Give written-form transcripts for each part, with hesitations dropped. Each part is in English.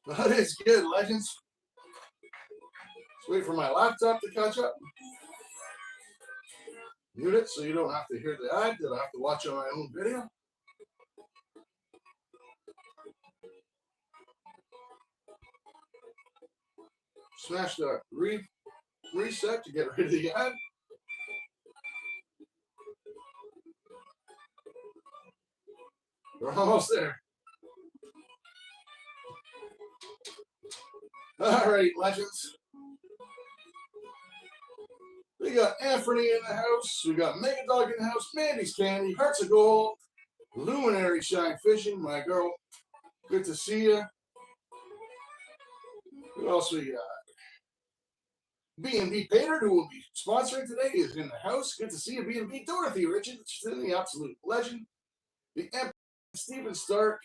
That is good, legends. Just wait for my laptop to catch up. Mute it so you don't have to hear the ad that I have to watch on my own video. Smash the reset to get rid of the ad. We're almost there. All right, legends. We got Anthony in the house. We got Mega Dog in the house. Mandy's Candy. Hearts of Gold. Luminary Shine Fishing. My girl. Good to see you. Who else we got? B&B Painter, who will be sponsoring today, is in the house. Good to see you, B&B. Dorothy Richard, she's in the absolute legend. The Emperor, Stephen Stark.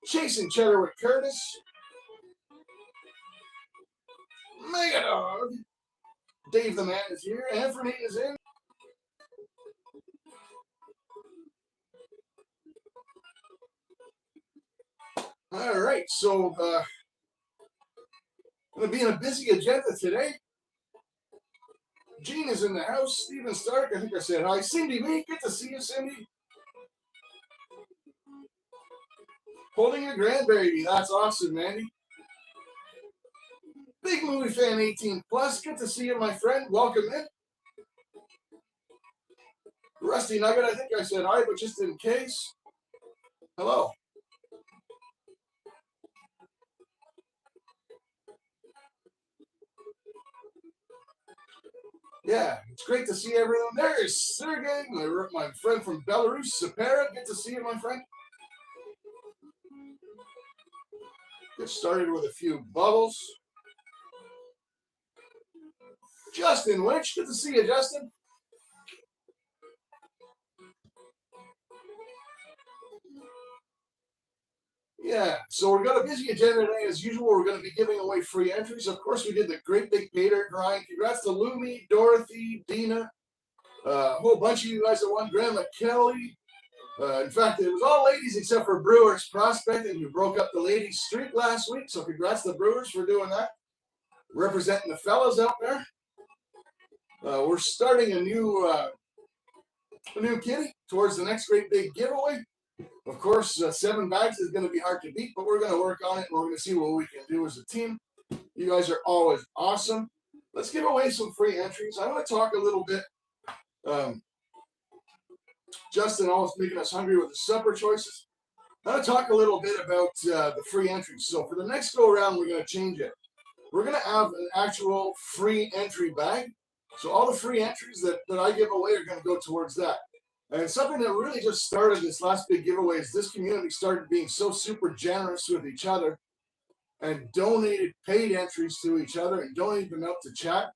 Chasing Cheddar with Curtis. Mega Dog. Dave the Man is here. Anthony is in. All right, so going to be in a busy agenda today. Gene is in the house. Stephen Stark, I think I said hi. Cindy Lee, good to see you, Cindy. Holding your grandbaby, that's awesome, Mandy. Big movie fan 18 plus, good to see you, my friend. Welcome in. Rusty Nugget, I think I said hi, but just in case. Hello. Yeah, it's great to see everyone. There is Sergey, my friend from Belarus, Sapera. Good to see you, my friend. Get started with a few bubbles. Justin Witch, good to see you, Justin. Yeah, so we've got a busy agenda today. As usual, we're going to be giving away free entries. Of course, we did the Great Big Pater grind. Congrats to Lumi, Dorothy, Dina, a whole bunch of you guys that won. Grandma Kelly. In fact, it was all ladies except for Brewers Prospecting, who broke up the ladies' streak last week. So congrats to the Brewers for doing that. Representing the fellas out there. We're starting a new kitty towards the next great big giveaway. Of course, 7 bags is going to be hard to beat, but we're going to work on it, and we're going to see what we can do as a team. You guys are always awesome. Let's give away some free entries. I want to talk a little bit. Justin always making us hungry with the supper choices. I want to talk a little bit about the free entries. So for the next go around, we're going to change it. We're going to have an actual free entry bag. So all the free entries that I give away are going to go towards that. And something that really just started this last big giveaway is this community started being so super generous with each other and donated paid entries to each other and donated them out to chat.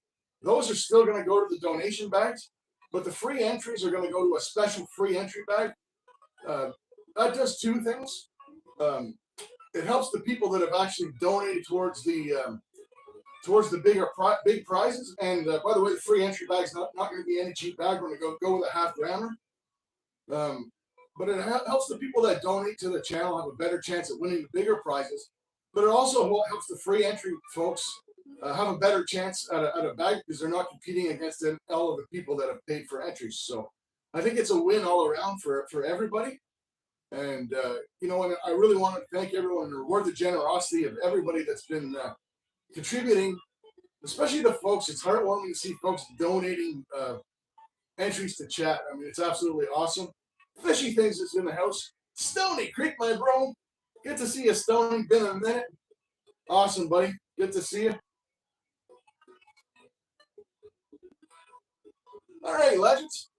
Those are still going to go to the donation bags, but the free entries are going to go to a special free entry bag. That does 2 things. It helps the people that have actually donated towards the big prizes. And by the way, the free entry bag is not going to be any cheap bag. We're going to go with a half grammer. But it helps the people that donate to the channel have a better chance at winning the bigger prizes. But it also helps the free entry folks have a better chance at a bag because they're not competing against all of the people that have paid for entries. So I think it's a win all around for everybody. And, and I really want to thank everyone and reward the generosity of everybody that's been contributing, especially the folks. It's heartwarming to see folks donating entries to chat. I mean, it's absolutely awesome. Fishy Things is in the house. Stony Creek, my bro. Good to see you, Stony. Been a minute. Awesome, buddy. Good to see you. All right, legends.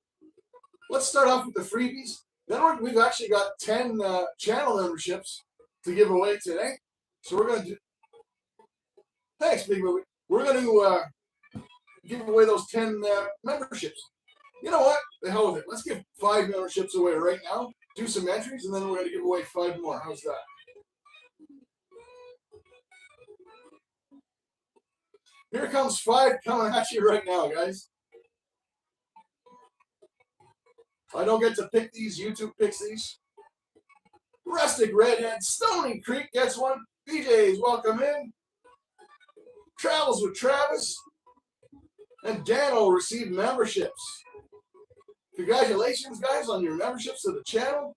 Let's start off with the freebies. Then we've actually got 10 channel memberships to give away today. So we're going to do... Thanks, Big Movie. We're going to give away those 10 memberships. You know what? The hell with it. Let's give 5 memberships away right now. Do some entries, and then we're going to give away 5 more. How's that? Here comes 5 coming at you right now, guys. I don't get to pick these. YouTube picks these. Rustic Redhead, Stony Creek gets one. BJ's welcome in. Travels with Travis. And Dano received memberships. Congratulations, guys, on your memberships to the channel.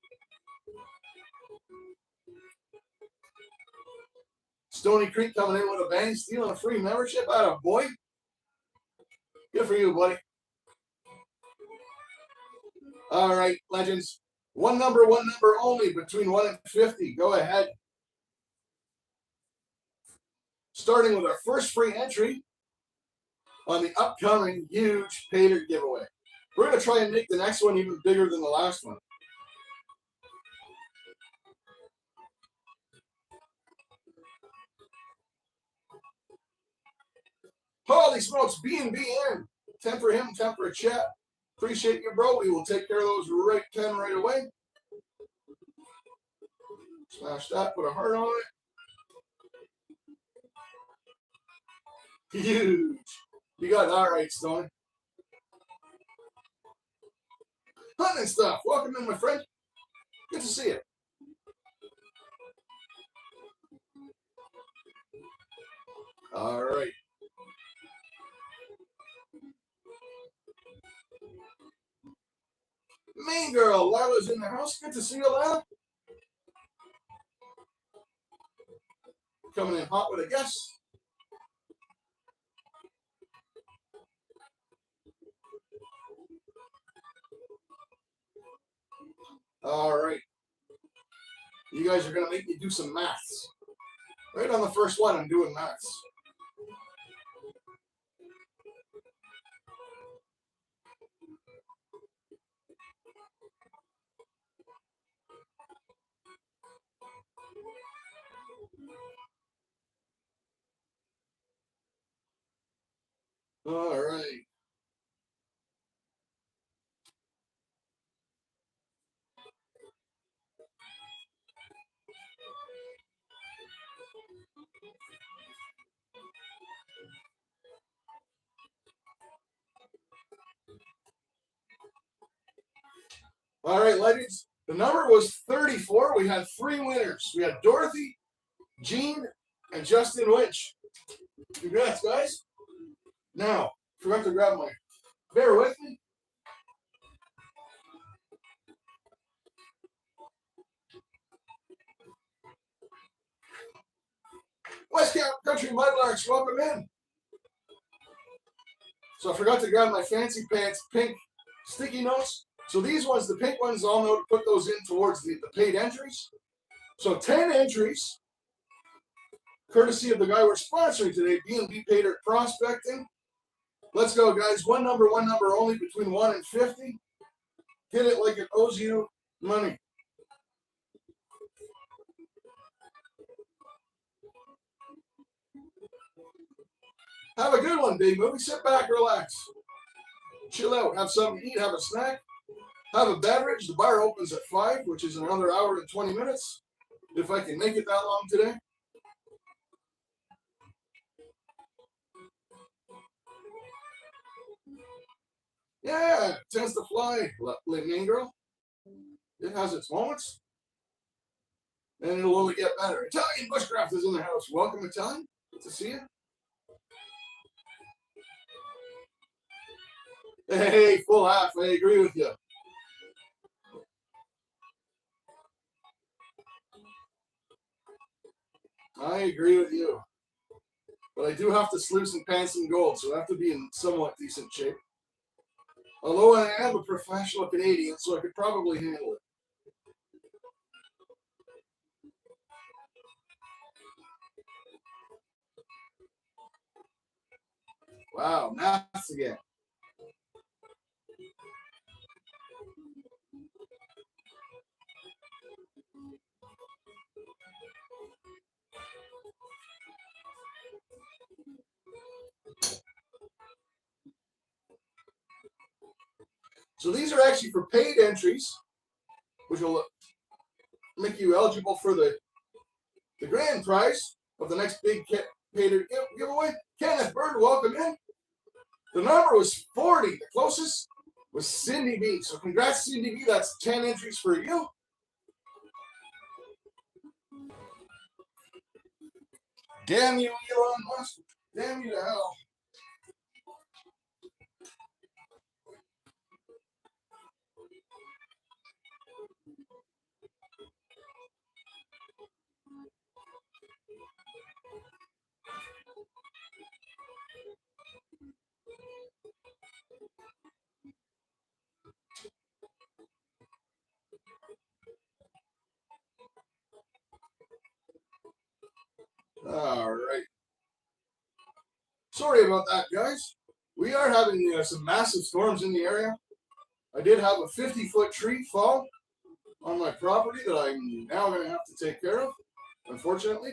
Stony Creek coming in with a bang, stealing a free membership out of boy. Good for you, buddy. All right, legends. One number only between 1 and 50. Go ahead. Starting with our first free entry on the upcoming huge Pater giveaway. We're going to try and make the next one even bigger than the last one. Holy smokes, B&B in. 10 for him, 10 for a chat. Appreciate you, bro. We will take care of those 10 right away. Smash that, put a heart on it. Huge. You got that right, Stone. Hunting stuff. Welcome in, my friend. Good to see you. All right. Main girl, Lila's in the house. Good to see you, Lila. Coming in hot with a guest. All right. You guys are going to make me do some maths. Right on the first one, I'm doing maths. All right. All right, ladies. The number was 34. We had 3 winners. We had Dorothy, Jean, and Justin Lynch. Congrats, guys. Now, forgot to grab my. Bear with me. West Country Mudlarks, welcome in. So I forgot to grab my fancy pants pink sticky notes. So these ones, the pink ones, I'll know to put those in towards the paid entries. So 10 entries, courtesy of the guy we're sponsoring today, B&B Pater Prospecting. Let's go, guys. One number only between 1 and 50. Hit it like it owes you money. Have a good one, big movie. Sit back, relax. Chill out. Have something to eat. Have a snack. Have a beverage. The bar opens at 5, which is another hour and 20 minutes. If I can make it that long today. Yeah, it tends to fly, main girl. It has its moments. And it'll only get better. Italian Bushcraft is in the house. Welcome, Italian. Good to see you. Hey, full half. I agree with you. I agree with you. But I do have to sluice and pants and gold, so I have to be in somewhat decent shape. Although I am a professional Canadian, so I could probably handle it. Wow, maths again. So these are actually for paid entries, which will make you eligible for the grand prize of the next big Pater giveaway. Kenneth Bird, welcome in. The number was 40. The closest was Cindy B. So congrats, Cindy B. That's 10 entries for you. Damn you, Elon Musk. Damn you to hell. All right. Sorry about that, guys. We are having some massive storms in the area. I did have a 50-foot tree fall on my property that I'm now going to have to take care of, unfortunately.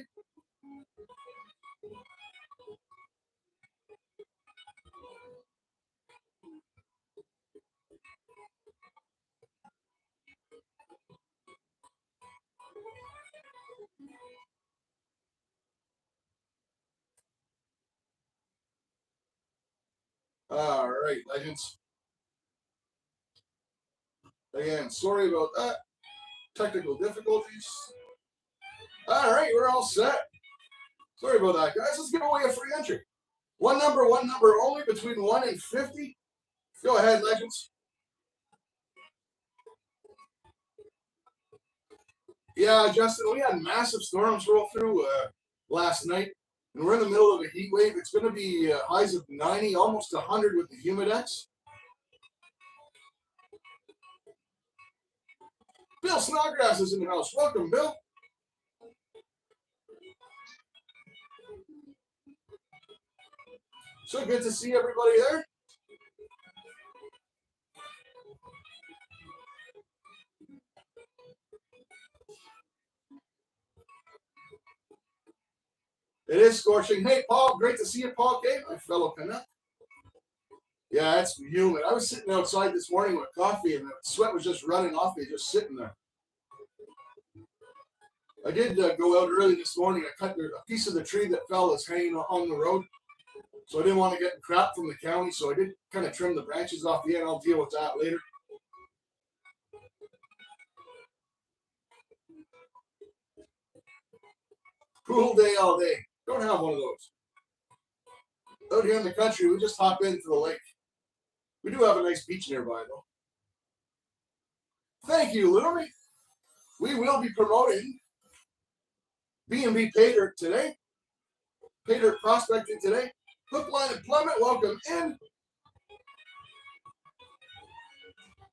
All right, legends. Again, sorry about that. Technical difficulties. All right, we're all set. Sorry about that, guys. Let's give away a free entry. One number only between 1 and 50. Go ahead, legends. Yeah, Justin, we had massive storms roll through last night, and we're in the middle of a heat wave. It's going to be highs of 90, almost 100 with the humidex. Bill Snodgrass is in the house. Welcome, Bill. So good to see everybody there. It is scorching. Hey, Paul, great to see you, Paul K, my fellow Canuck. Yeah, it's humid. I was sitting outside this morning with coffee, and the sweat was just running off me, just sitting there. I did go out early this morning. I cut a piece of the tree that fell is hanging on the road. So I didn't want to get crap from the county, so I did kind of trim the branches off the end. I'll deal with that later. Cool day all day. Don't have one of those. Out here in the country, we just hop into the lake. We do have a nice beach nearby, though. Thank you, Lumi. We will be promoting B&B Pay Dirt today. Pay Dirt prospecting today. Hook, line, and plummet, welcome in.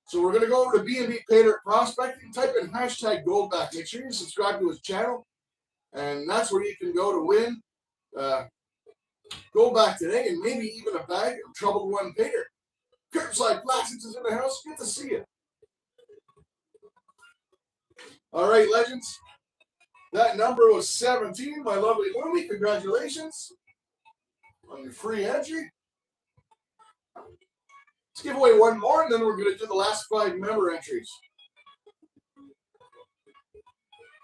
So we're going to go over to B&B Pay Dirt prospecting. Type in hashtag Goldback. Make sure you subscribe to his channel. And that's where you can go to win Goldback today and maybe even a bag of Troubled One Pay Dirt. Curbside Plastics is in the house. Good to see you. All right, legends. That number was 17. My lovely Lumi, congratulations on your free entry. Let's give away one more, and then we're going to do the last 5 member entries.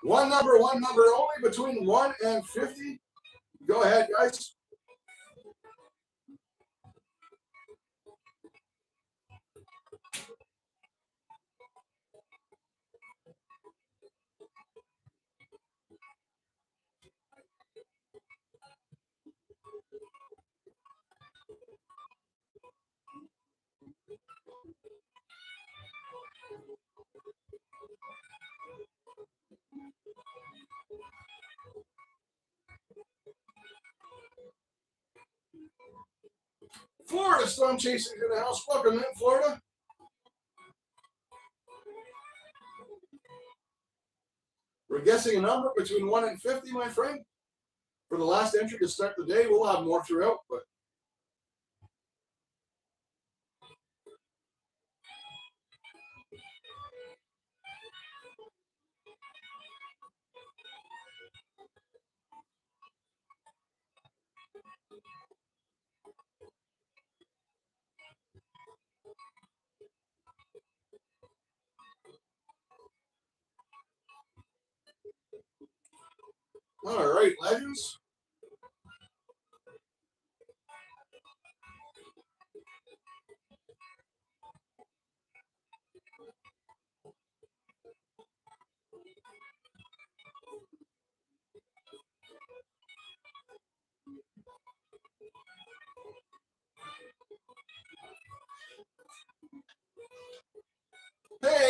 One number only between 1 and 50. Go ahead, guys. Florida Storm Chasing in the house. Welcome in, Florida. We're guessing a number between 1 and 50, my friend. For the last entry to start the day, we'll have more throughout, but all right, legends.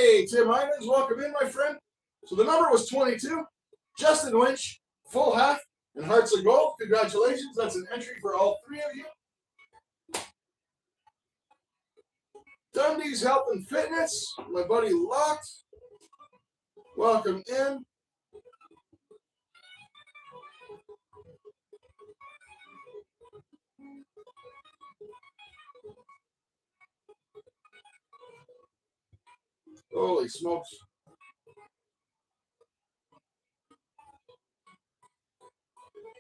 Hey, Tim Hines, welcome in, my friend. So the number was 22. Justin Lynch, full half, and Hearts of Gold. Congratulations. That's an entry for all three of you. Dundee's Health and Fitness, my buddy Locke. Welcome in. Holy smokes.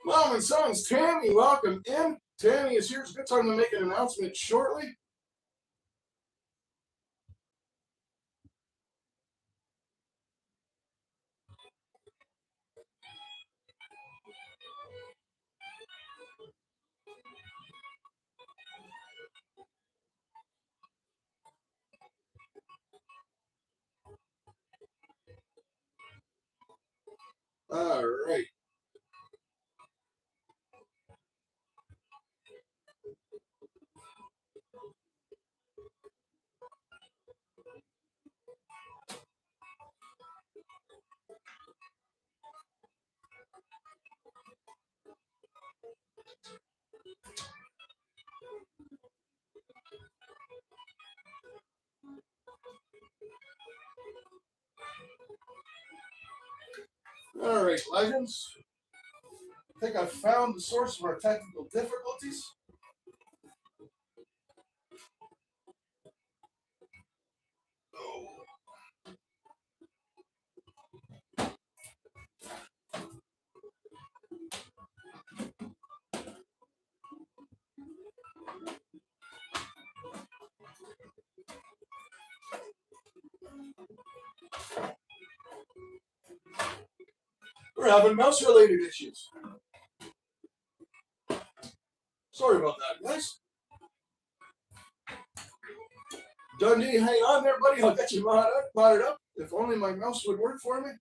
Mom and Sons, Tammy, welcome in. Tammy is here. It's a good time to make an announcement shortly. All right. All right, legends. I think I found the source of our technical difficulties. We're having mouse-related issues. Sorry about that, guys. Dundee, hang on there, buddy. I'll get you modded up. If only my mouse would work for me.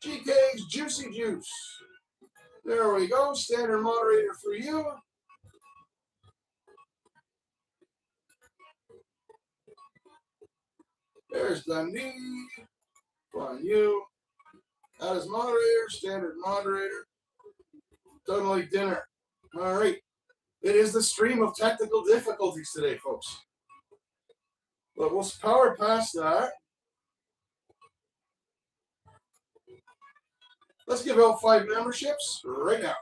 GK's Juicy Juice. There we go. Standard moderator for you. There's Dundee. On you. That is moderator, standard moderator. Done like dinner. All right. It is the stream of technical difficulties today, folks. But we'll power past that. Let's give out 5 memberships right now.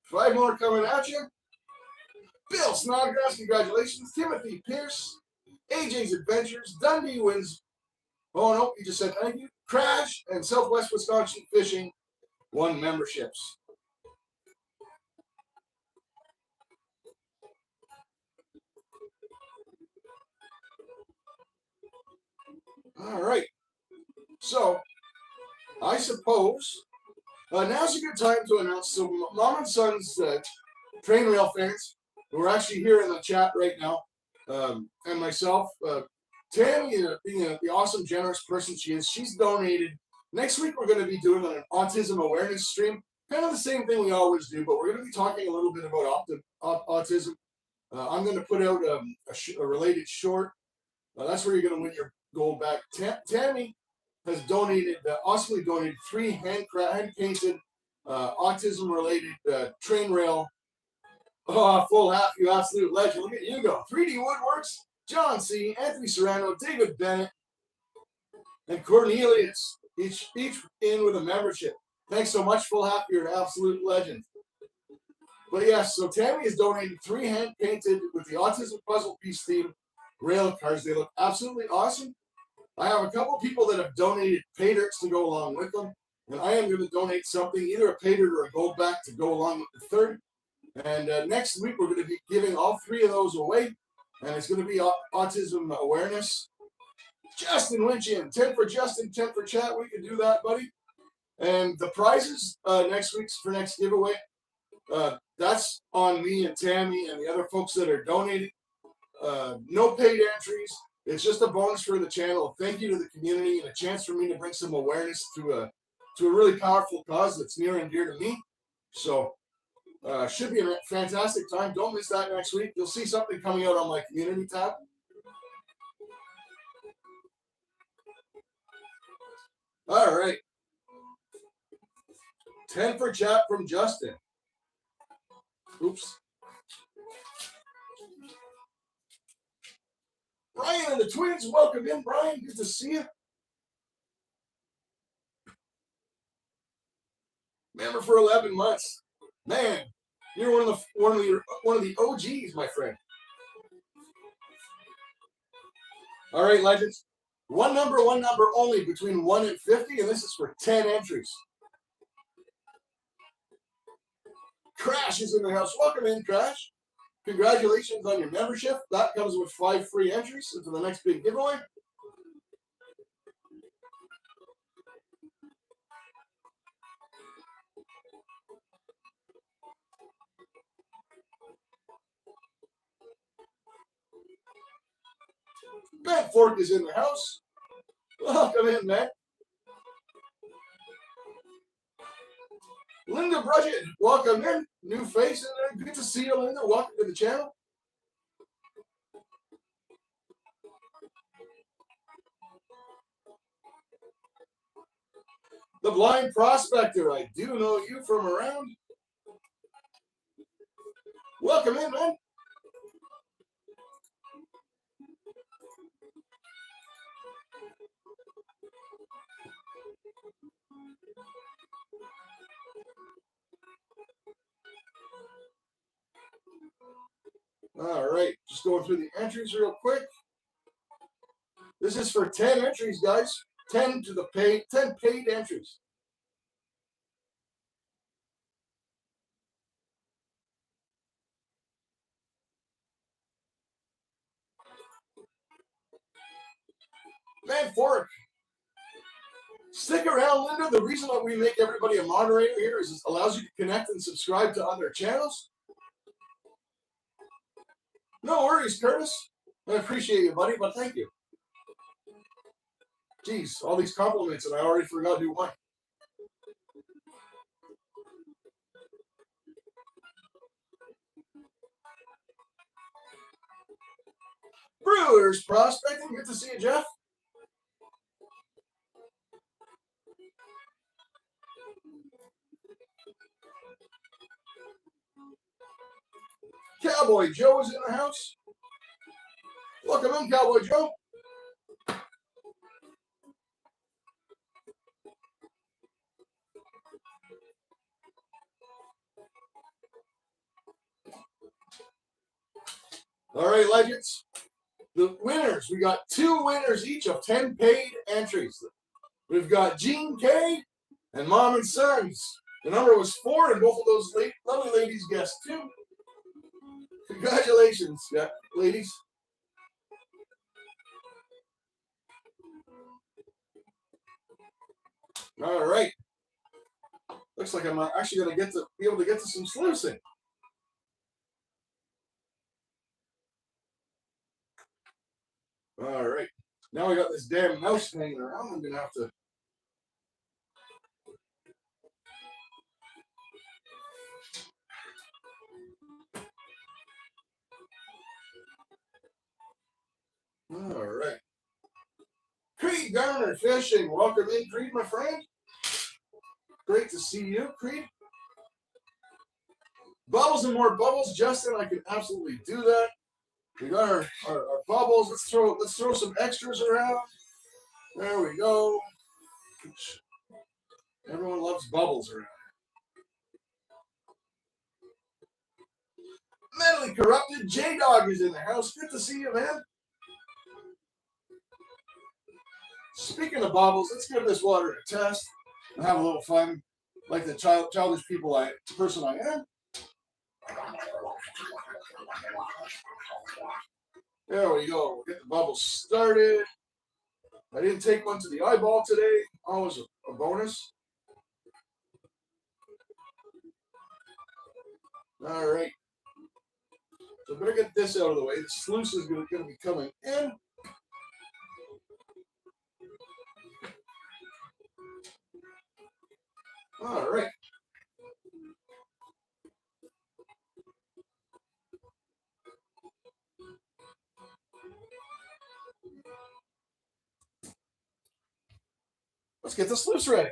5 more coming at you. Bill Snodgrass, congratulations. Timothy Pierce, AJ's Adventures, Dundee wins. Oh no, he just said thank you. Crash and Southwest Wisconsin Fishing, 1 memberships. All right. So, I suppose now's a good time to announce. So, Mom and Son's train rail fans who are actually here in the chat right now, and myself, Tammy, being the awesome, generous person she is, she's donated. Next week, we're going to be doing an autism awareness stream. Kind of the same thing we always do, but we're going to be talking a little bit about autism. I'm going to put out a related short. That's where you're going to win your Goldback. Tammy has donated, awesomely donated 3 hand-painted, autism-related train rail. Oh, full half, you absolute legend. Look at you go. 3D Woodworks, John C., Anthony Serrano, David Bennett, and Cornelius, each in with a membership. Thanks so much, full half. You're an absolute legend. But yes, so Tammy has donated 3 hand-painted with the autism puzzle piece theme rail cars. They look absolutely awesome. I have a couple people that have donated pay dirts to go along with them, and I am going to donate something, either a pay dirt or a Goldback to go along with the third. And next week, we're going to be giving all 3 of those away. And it's going to be autism awareness. Justin Lynch in. 10 for Justin, 10 for chat. We can do that, buddy. And the prizes next giveaway, that's on me and Tammy and the other folks that are donating. No paid entries. It's just a bonus for the channel. Thank you to the community and a chance for me to bring some awareness to a really powerful cause that's near and dear to me. So should be a fantastic time. Don't miss that next week. You'll see something coming out on my community tab. All right. 10 for chat from Justin. Oops. Brian and the twins, welcome in, Brian. Good to see you. Member for 11 months. Man, you're one of the OGs, my friend. All right, legends. One number only between 1 and 50, and this is for 10 entries. Crash is in the house. Welcome in, Crash. Congratulations on your membership. That comes with 5 free entries into the next big giveaway. Matt Fork is in the house. Welcome in, Matt. Linda Budget, welcome in. New face in there. Good to see you, Linda. Welcome to the channel. The Blind Prospector, I do know you from around. Welcome in, man. All right, just going through the entries real quick. This is for 10 entries, guys. 10 paid entries. Man Fork. Stick around, Linda. The reason that we make everybody a moderator here is it allows you to connect and subscribe to other channels. No worries, Curtis. I appreciate you, buddy, but thank you. Jeez, all these compliments and I already forgot who won. Brewers Prospecting. Good to see you, Jeff. Cowboy Joe is in the house. Welcome in, Cowboy Joe. All right, legends. The winners, we got 2 winners each of 10 paid entries. We've got Gene K and Mom and Sons. The number was 4, and both of those lovely ladies guessed 2. Congratulations, ladies. All right. Looks like I'm actually going to be able to get to some sluicing. All right. Now I got this damn mouse hanging around. I'm going to have to. All right. Creed Garner Fishing. Welcome in, Creed, my friend. Great to see you, Creed. Bubbles and more bubbles. Justin, I can absolutely do that. We got our bubbles. Let's throw some extras around. There we go. Everyone loves bubbles around. Mentally corrupted. J-Dog is in the house. Good to see you, man. Speaking of bubbles, let's give this water a test and have a little fun, like the childish person I am. There we go. We'll get the bubbles started. I didn't take one to the eyeball today. Always a bonus. All right. So I better get this out of the way. The sluice is going to be coming in. All right. Let's get the sluice ready.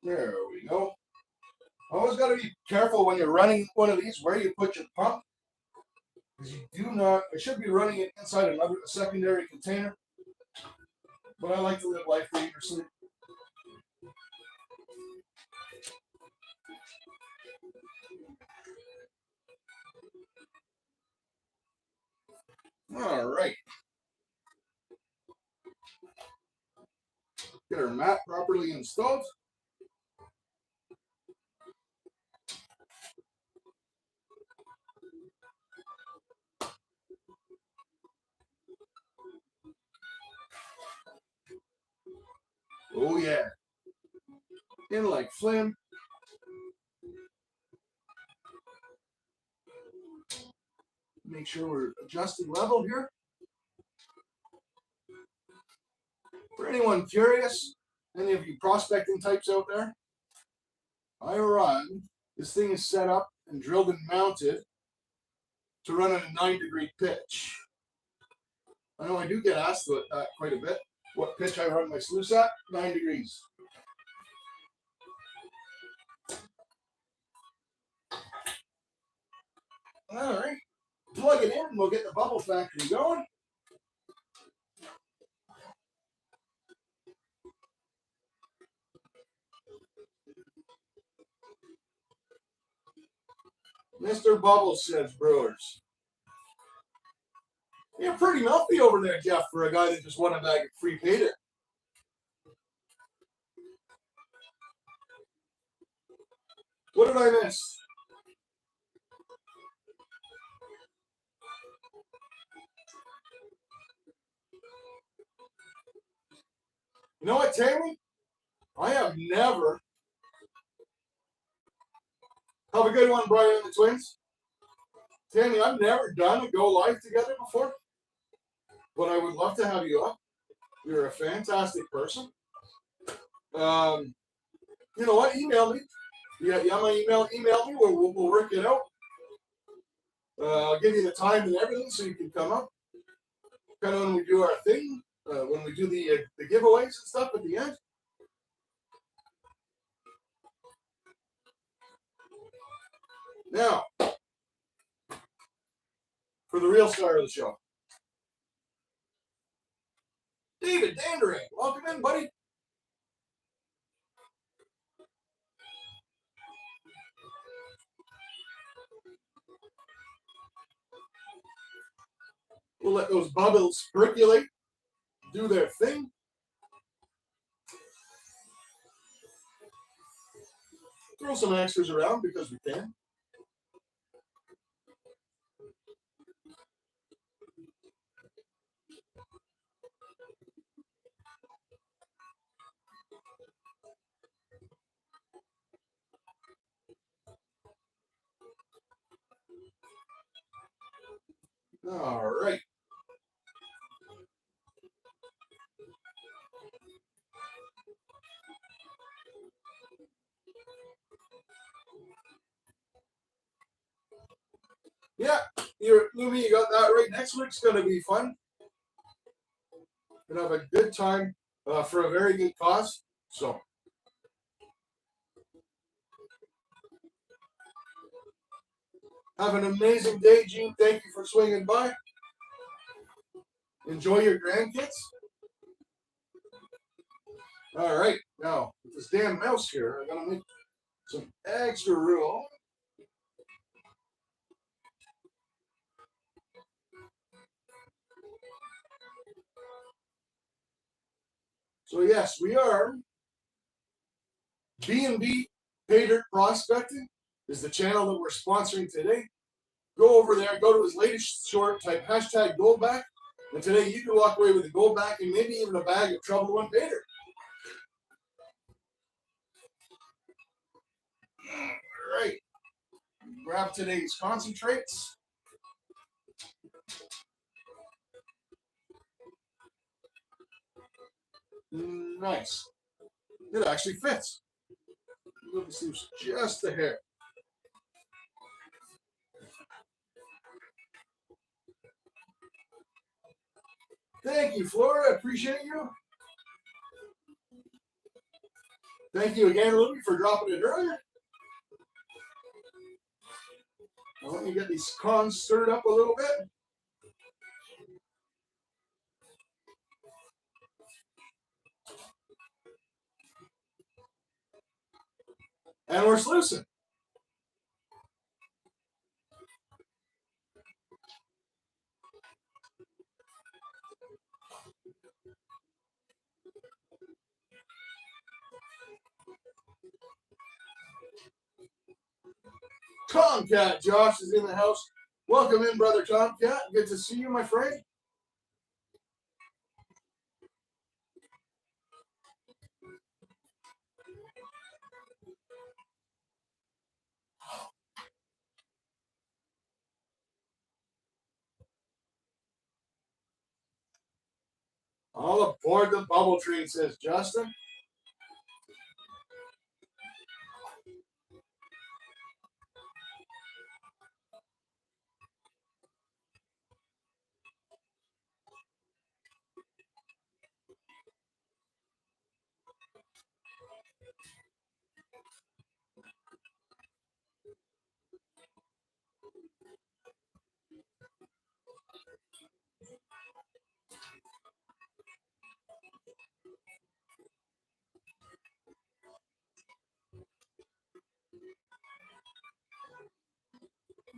There we go. Always got to be careful when you're running one of these where you put your pump, because you do not. I should be running it inside another secondary container, but I like to live life dangerously. All right. Get our mat properly installed. Oh yeah. In like Flynn. Make sure we're adjusting level here. For anyone curious, any of you prospecting types out there, I run. This thing is set up and drilled and mounted to run at a 9-degree pitch. I know I do get asked about that quite a bit. What pitch I run my sluice at? 9 degrees. All right. Plug it in and we'll get the bubble factory going. Mr. Bubbles says Brewers. You're pretty healthy over there, Jeff, for a guy that just won a bag of free payday. What did I miss? You know what, Tammy? I have never. Have a good one, Brian and the twins. Tammy, I've never done a Go Live together before, but I would love to have you up. You're a fantastic person. You know what? Email me. Yeah, my email. Email me. We'll work it out. I'll give you the time and everything so you can come up. Kind of when we do our thing, when we do the giveaways and stuff at the end. Now, for the real star of the show, David Dandering. Welcome in, buddy. We'll let those bubbles percolate, do their thing. Throw some extras around because we can. All right. Yeah, Lumi, you got that right. Next week's going to be fun. Gonna have a good time for a very good cause. So, have an amazing day, Gene. Thank you for swinging by. Enjoy your grandkids. All right, now with this damn mouse here, I'm gonna make some extra room. So yes, we are B&B Pay Dirt Prospecting is the channel that we're sponsoring today. Go over there, go to his latest short, type hashtag Goldback, and today you can walk away with a Goldback and maybe even a bag of Trouble One Pay Dirt. All right, grab today's concentrates. Nice. It actually fits. Let me see, just a hair. Thank you, Flora. I appreciate you. Thank you again, Louie, for dropping it earlier. Now let me get these cons stirred up a little bit. And we're sluicing. Tomcat Josh is in the house. Welcome in, brother Tomcat. Good to see you, my friend. All aboard the bubble train, says Justin.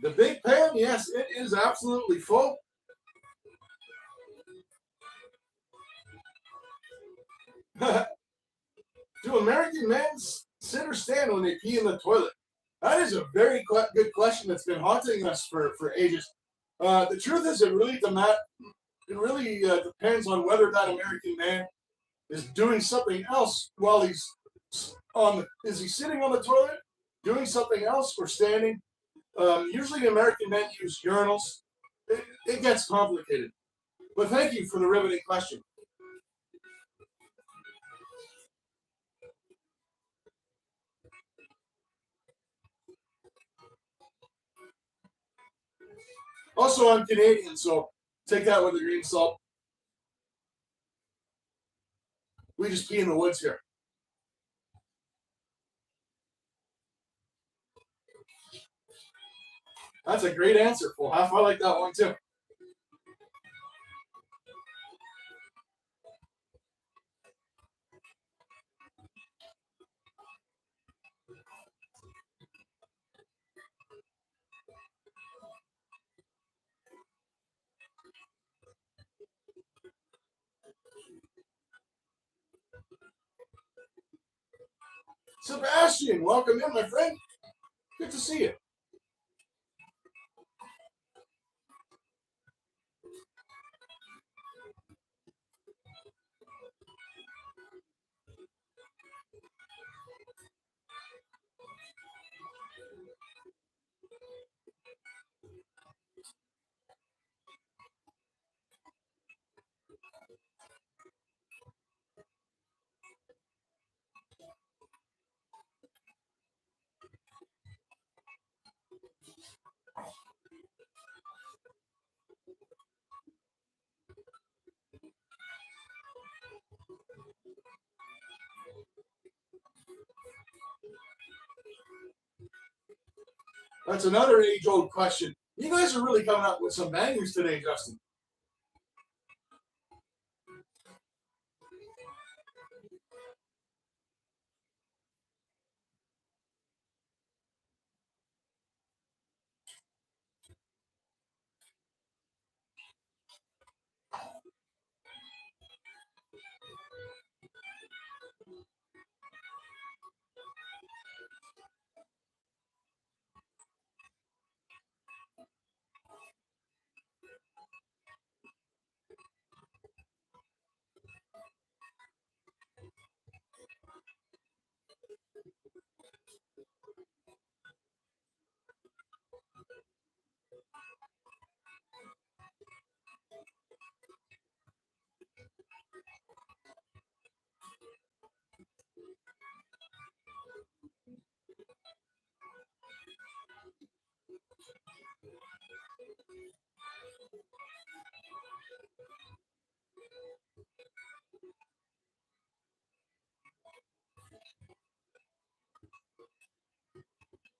The big pan, yes, it is absolutely full. Do American men sit or stand when they pee in the toilet? That is a very good question that's been haunting us for ages. The truth is, it really depends on whether that American man is doing something else while he's on. Is he sitting on the toilet, doing something else, or standing? Usually, American men use urinals. It gets complicated. But thank you for the riveting question. Also, I'm Canadian, so take that with a grain of salt. We just pee in the woods here. That's a great answer, Full Half. I like that one too. Sebastian, welcome in, my friend. Good to see you. That's another age-old question. You guys are really coming up with some bangers today, Justin.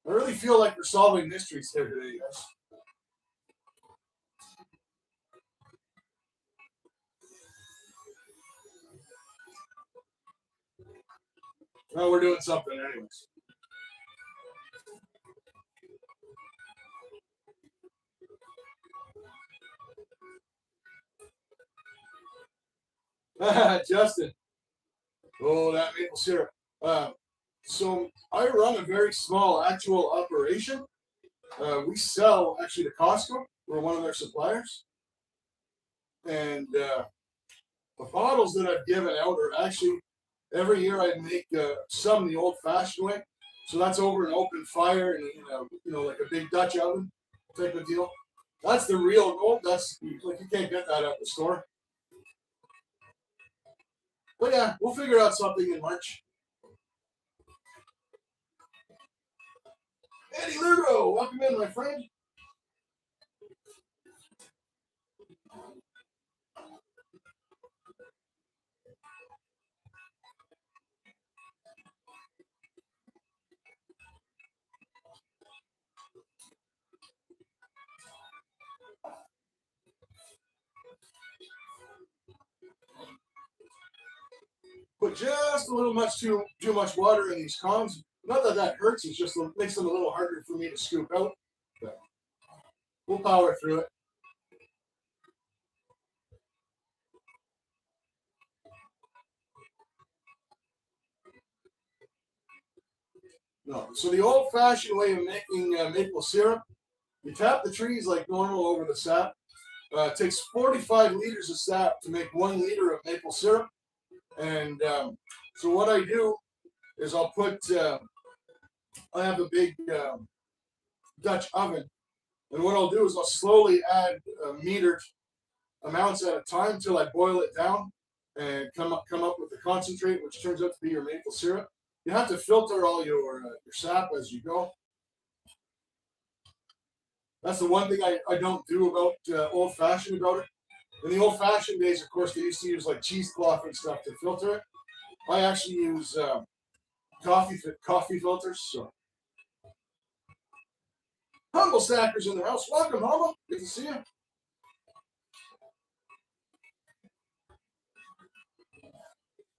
I really feel like we're solving mysteries here today, guys. Well, we're doing something anyways. Justin. Oh, that maple syrup. So I run a very small actual operation. We sell actually to Costco. We're one of their suppliers. And the bottles that I've given out are actually every year I make some the old-fashioned way. So that's over an open fire and like a big Dutch oven type of deal. That's the real gold. That's like you can't get that at the store. But yeah, we'll figure out something in March. Eddie Lugo, welcome in, my friend. Put just a little too much water in these cones. Not that that hurts. It's just makes them a little harder for me to scoop out. But we'll power through it. No. So the old-fashioned way of making maple syrup, you tap the trees like normal over the sap. It takes 45 liters of sap to make 1 liter of maple syrup. And so what I do is I'll put, I have a big Dutch oven. And what I'll do is I'll slowly add metered amounts at a time till I boil it down and come up with the concentrate, which turns out to be your maple syrup. You have to filter all your sap as you go. That's the one thing I don't do about old fashioned about it. In the old fashioned days, of course, they used to use like cheesecloth and stuff to filter it. I actually use coffee filters. So Humble Stackers in the house. Welcome, Humble. Good to see you.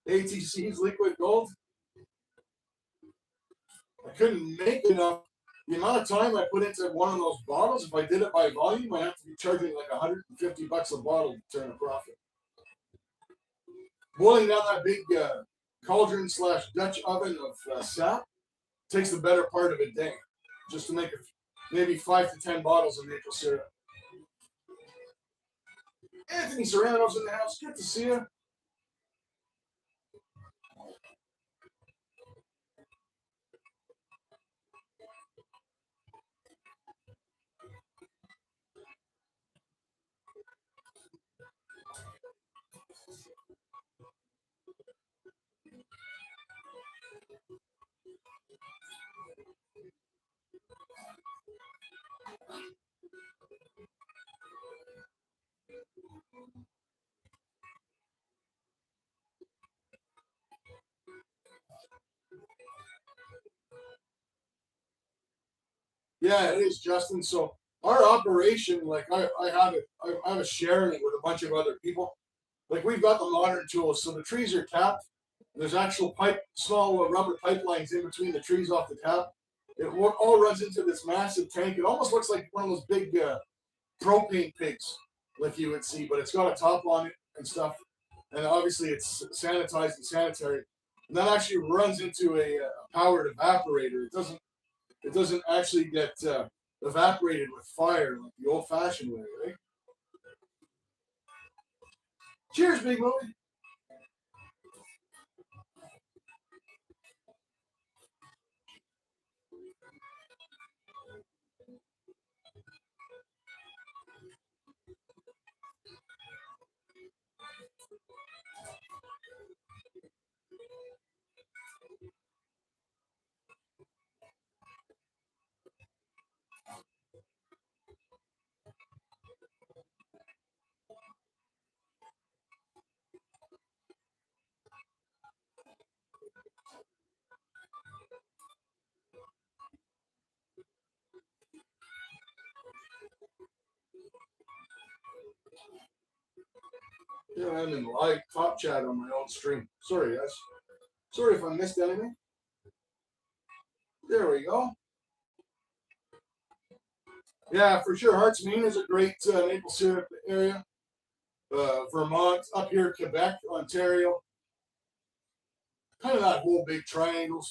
ATC's liquid gold. I couldn't make enough. The amount of time I put into one of those bottles, if I did it by volume, I have to be charging like $150 a bottle to turn a profit. Boiling down that big cauldron / Dutch oven of sap takes the better part of a day just to make maybe 5 to 10 bottles of maple syrup. Anthony Serrano's in the house. Good to see you. Yeah, it is, Justin. So our operation, like I have a share in it with a bunch of other people. Like we've got the modern tools, so the trees are capped. There's actual small rubber pipelines in between the trees off the cap. It all runs into this massive tank. It almost looks like one of those big propane pigs, like you would see, but it's got a top on it and stuff. And obviously it's sanitized and sanitary. And that actually runs into a powered evaporator. It doesn't actually get evaporated with fire like the old-fashioned way, right? Cheers, big movie. Yeah, I'm in live top chat on my own stream. Sorry, guys. Sorry if I missed anything. There we go. Yeah, for sure. Hearts, Maine is a great maple syrup area. Vermont, up here, Quebec, Ontario. Kind of that whole big triangle.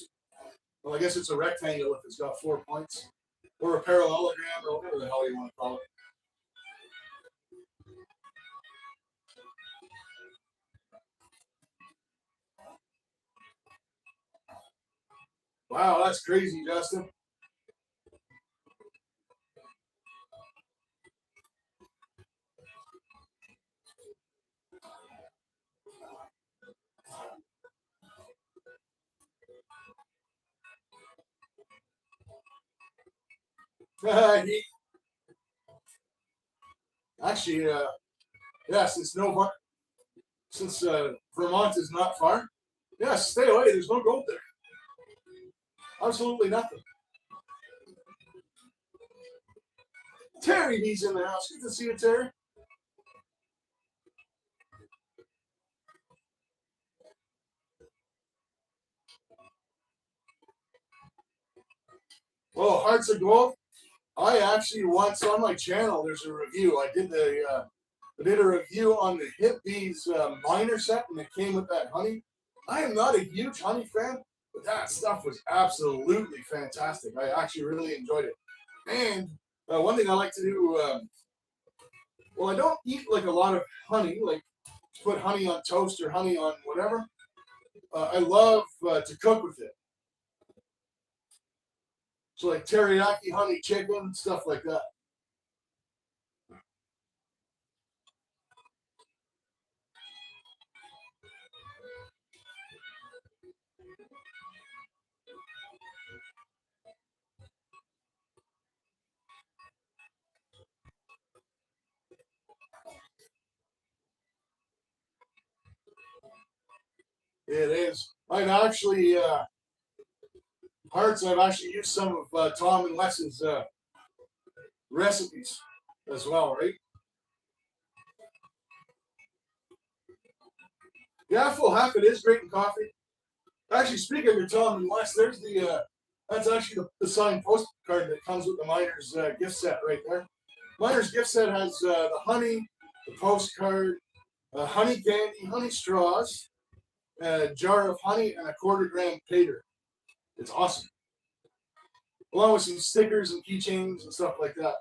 Well, I guess it's a rectangle if it's got 4 points. Or a parallelogram, or whatever the hell you want to call it. Wow, that's crazy, Justin. Actually, yeah, since Vermont is not far, yeah, stay away. There's no gold there. Absolutely nothing. Terry B's in the house. Good to see you, Terry. Oh, Hearts of Gold. I actually once on my channel. There's a review. I did a review on the Hip Bees minor set, and it came with that honey. I am not a huge honey fan, but that stuff was absolutely fantastic. I actually really enjoyed it. And one thing I like to do, well, I don't eat like a lot of honey, like put honey on toast or honey on whatever. I love to cook with it. So like teriyaki honey chicken, stuff like that. It is. I've actually used some of Tom and Wes's recipes as well, right? Yeah, full half. It is great in coffee. Actually, speaking of Tom and Wes, there's that's actually the signed postcard that comes with the Miners gift set right there. Miners gift set has the honey, the postcard, honey candy, honey straws, a jar of honey, and a 1/4 gram pater. It's awesome. Along with some stickers and keychains and stuff like that.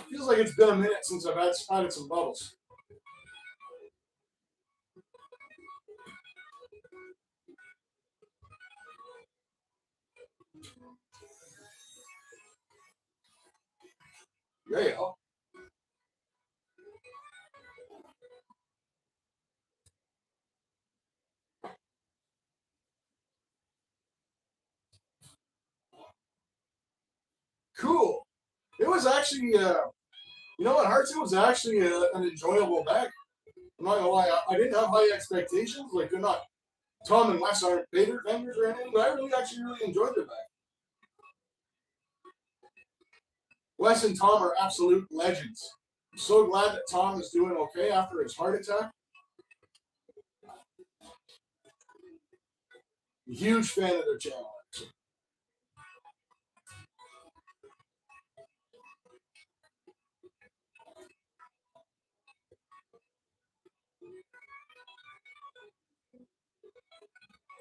Feels like it's been a minute since I've added some bubbles. There you go. Cool. It was actually, you know what, Hearts? It was actually an enjoyable bag. I'm not gonna lie, I didn't have high expectations. Like they're not Tom and Wes aren't beta vendors or anything, but I really enjoyed the bag. Wes and Tom are absolute legends. I'm so glad that Tom is doing okay after his heart attack. Huge fan of their channel. Actually.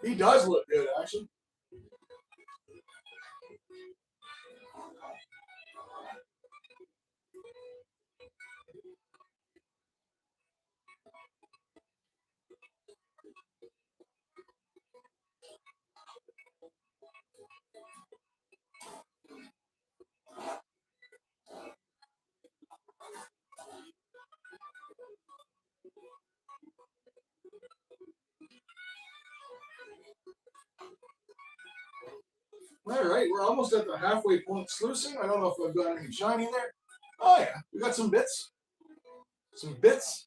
He does look good, actually. All right, we're almost at the halfway point sluicing. I don't know if I've got any shiny there. Oh yeah, we got some bits. Some bits.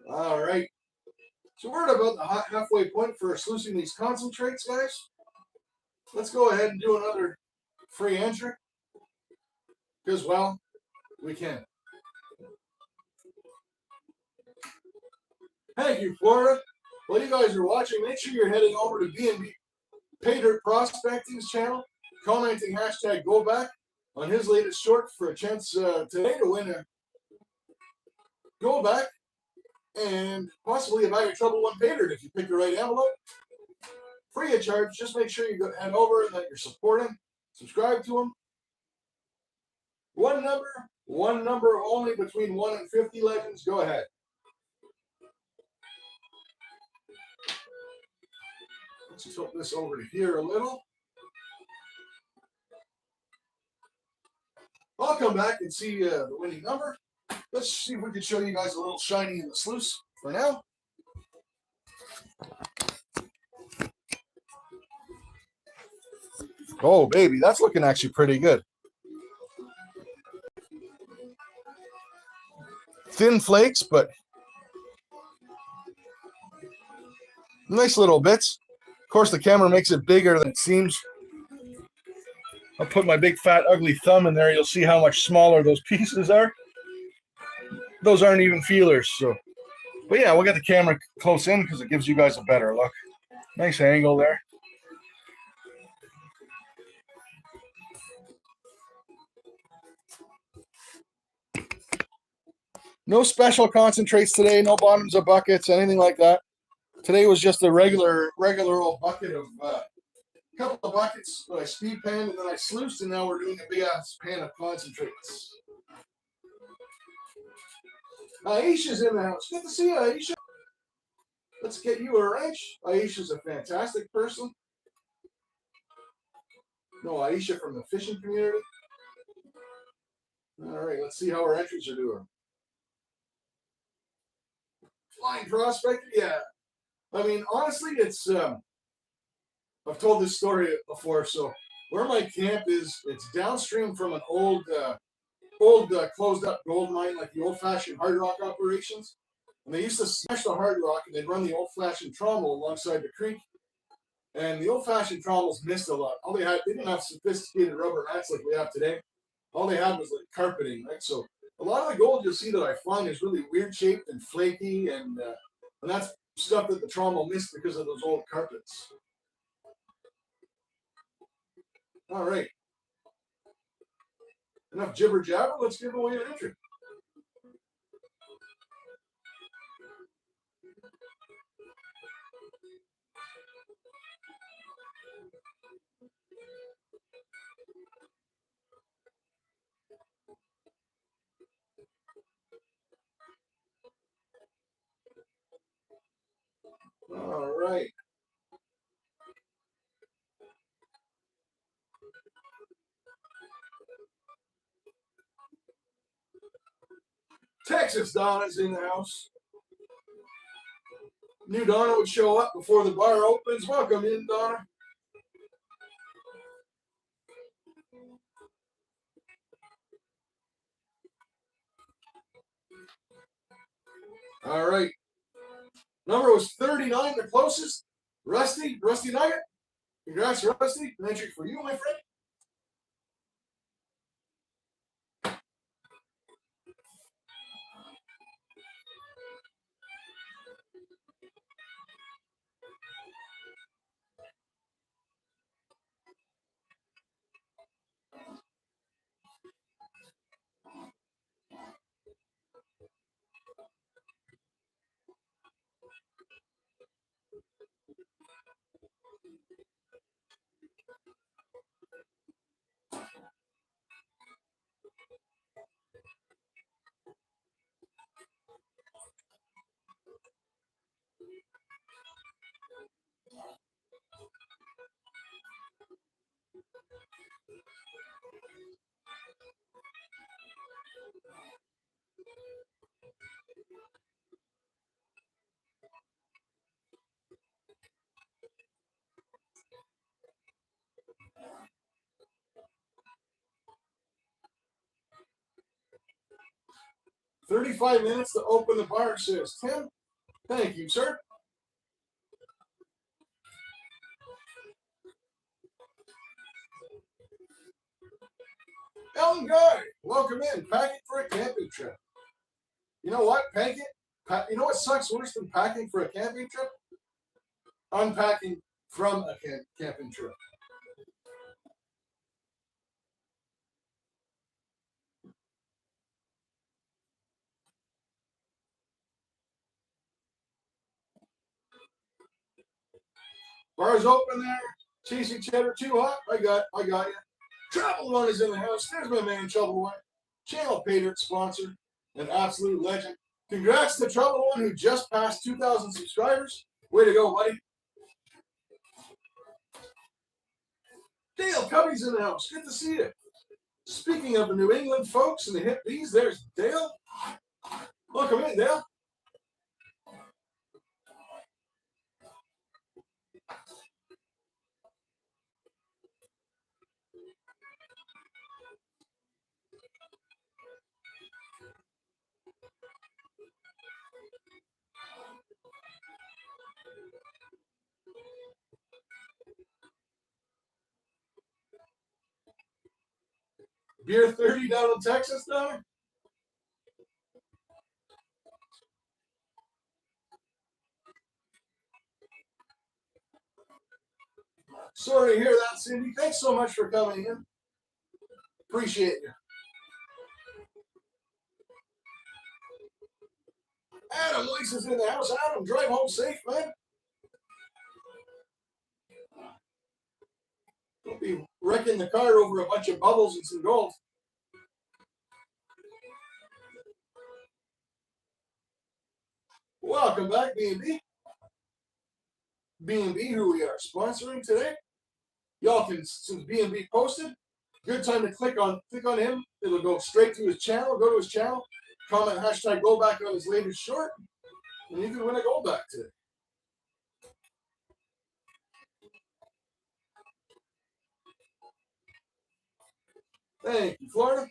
All right. So we're at about the halfway point for sluicing these concentrates, guys. Let's go ahead and do another free entry. Because, well, we can. Thank you, Florida. While you guys are watching, make sure you're heading over to B&B Pay Dirt Prospecting's channel, commenting hashtag Goldback on his latest short for a chance today to win a Goldback and possibly a bag of Trouble One Pay Dirt if you pick the right envelope. Free of charge. Just make sure you head over and that you're supporting. Subscribe to him. One number only between 1 and 50 legends. Go ahead. Let's tilt this over to here a little. I'll come back and see the winning number. Let's see if we can show you guys a little shiny in the sluice for now. Oh, baby, that's looking actually pretty good. Thin flakes, but nice little bits. Of course, the camera makes it bigger than it seems. I'll put my big, fat, ugly thumb in there. You'll see how much smaller those pieces are. Those aren't even feelers, so. But yeah, we'll get the camera close in because it gives you guys a better look. Nice angle there. No special concentrates today, no bottoms of buckets, anything like that. Today was just a regular old bucket of a couple of buckets that I speed panned and then I sluiced, and now we're doing a big ass pan of concentrates. Aisha's in the house. Good to see you, Aisha. Let's get you a wrench. Aisha's a fantastic person. No, Aisha from the fishing community. All right, let's see how our entries are doing. Flying prospector, yeah. I mean, honestly, it's I've told this story before. So where my camp is, it's downstream from an old closed up gold mine, like the old fashioned hard rock operations. And they used to smash the hard rock and they'd run the old fashioned trommel alongside the creek. And the old fashioned trommels missed a lot. All they didn't have sophisticated rubber mats like we have today. All they had was like carpeting, right? So a lot of the gold you'll see that I find is really weird shaped and flaky, and that's stuff that the trommel missed because of those old carpets. All right. Enough jibber jabber. Let's give away an entry. All right. Texas Donna's in the house. Knew Donna would show up before the bar opens. Welcome in, Donna. All right. Number was 39, the closest. Rusty Nugget. Congrats, Rusty. An entry for you, my friend. "35 minutes to open the bar," says Tim. Thank you, sir. Ellen Guy, welcome in. Packing for a camping trip. You know what? You know what sucks worse than packing for a camping trip? Unpacking from a camping trip. Bar's open there. Chasing cheddar too hot. I got you. Trouble One is in the house. There's my man, Trouble One. Channel Patriot sponsor. An absolute legend. Congrats to Trouble One, who just passed 2,000 subscribers. Way to go, buddy. Dale Cubby's in the house. Good to see you. Speaking of the New England folks and the hip bees, there's Dale. Welcome in, Dale. Beer 30 down in Texas, now. Sorry to hear that, Cindy. Thanks so much for coming in. Appreciate you. Adam Lisa's in the house. Adam, drive home safe, man. Don't be wrecking the car over a bunch of bubbles and some gold. Welcome back, B&B. B&B, who we are sponsoring today. Y'all can, since B&B posted, good time to click on him. It'll go straight to his channel. Go to his channel, comment hashtag Goldback on his latest short, and you can win a Goldback today. Thank you, Florida.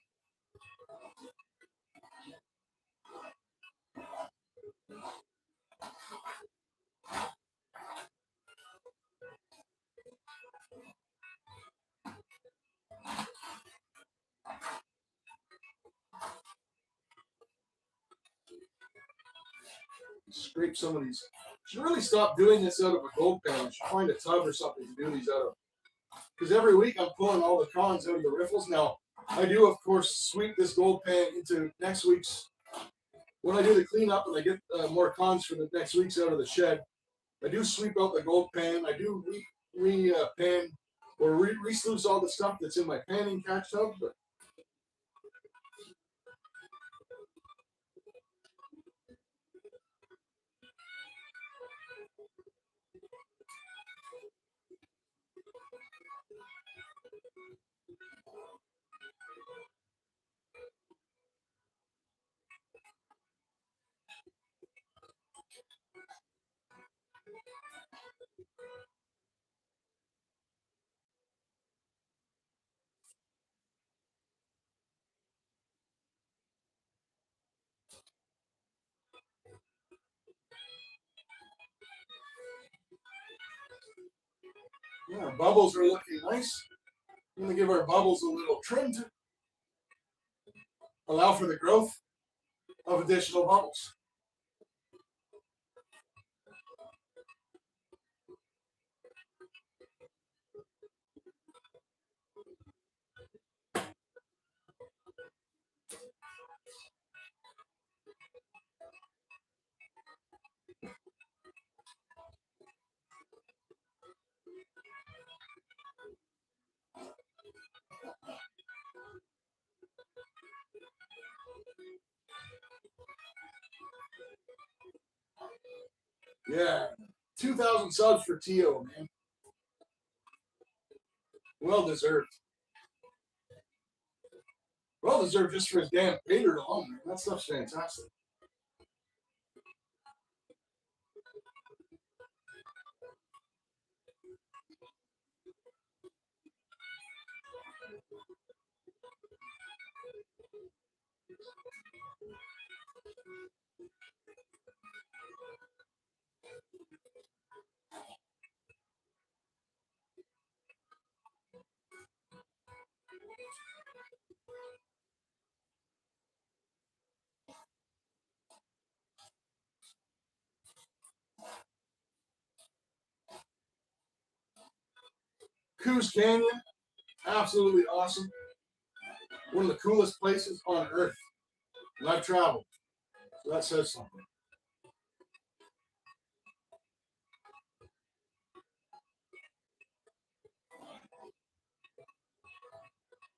Scrape some of these. Should really stop doing this out of a gold pan. I should find a tub or something to do these out of. Because every week I'm pulling all the cons out of the riffles. Now, I do, of course, sweep this gold pan into next week's. When I do the cleanup and I get more cons for the next week's out of the shed, I do sweep out the gold pan. I do pan or re-sluice all the stuff that's in my panning catch tub. But yeah, our bubbles are looking nice. I'm going to give our bubbles a little trim to allow for the growth of additional bubbles. Yeah, 2,000 subs for Tio, man. Well deserved. Well deserved just for his damn Pater alone, man. That stuff's fantastic. Coos Canyon, absolutely awesome. One of the coolest places on earth. And I've traveled. So that says something.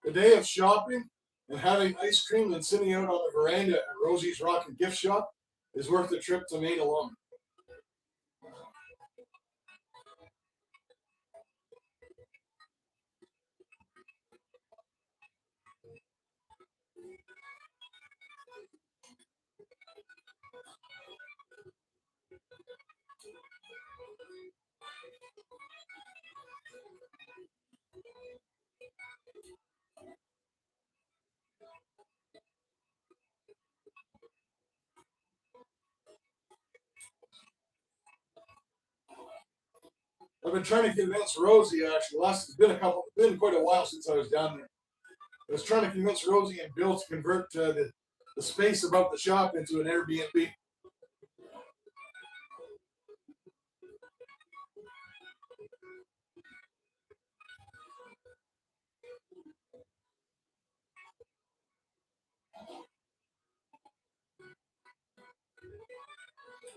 The day of shopping and having ice cream and sitting out on the veranda at Rosie's Rock and Gift Shop is worth the trip to Maine alone. I've been trying to convince Rosie actually. It's been quite a while since I was down there. I was trying to convince Rosie and Bill to convert the space above the shop into an Airbnb.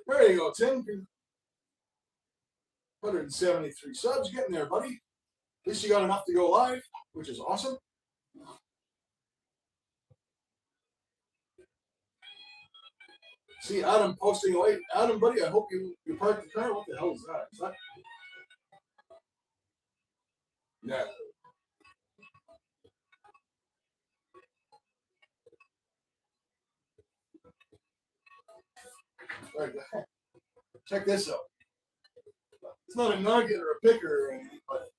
There you go, Tim. 173 subs, getting there, buddy. At least you got enough to go live, which is awesome. See Adam posting away. Adam, buddy, I hope you parked the car. What the hell is that? Is that? Yeah. Right. Check this out. It's not a nugget or a picker or anything, but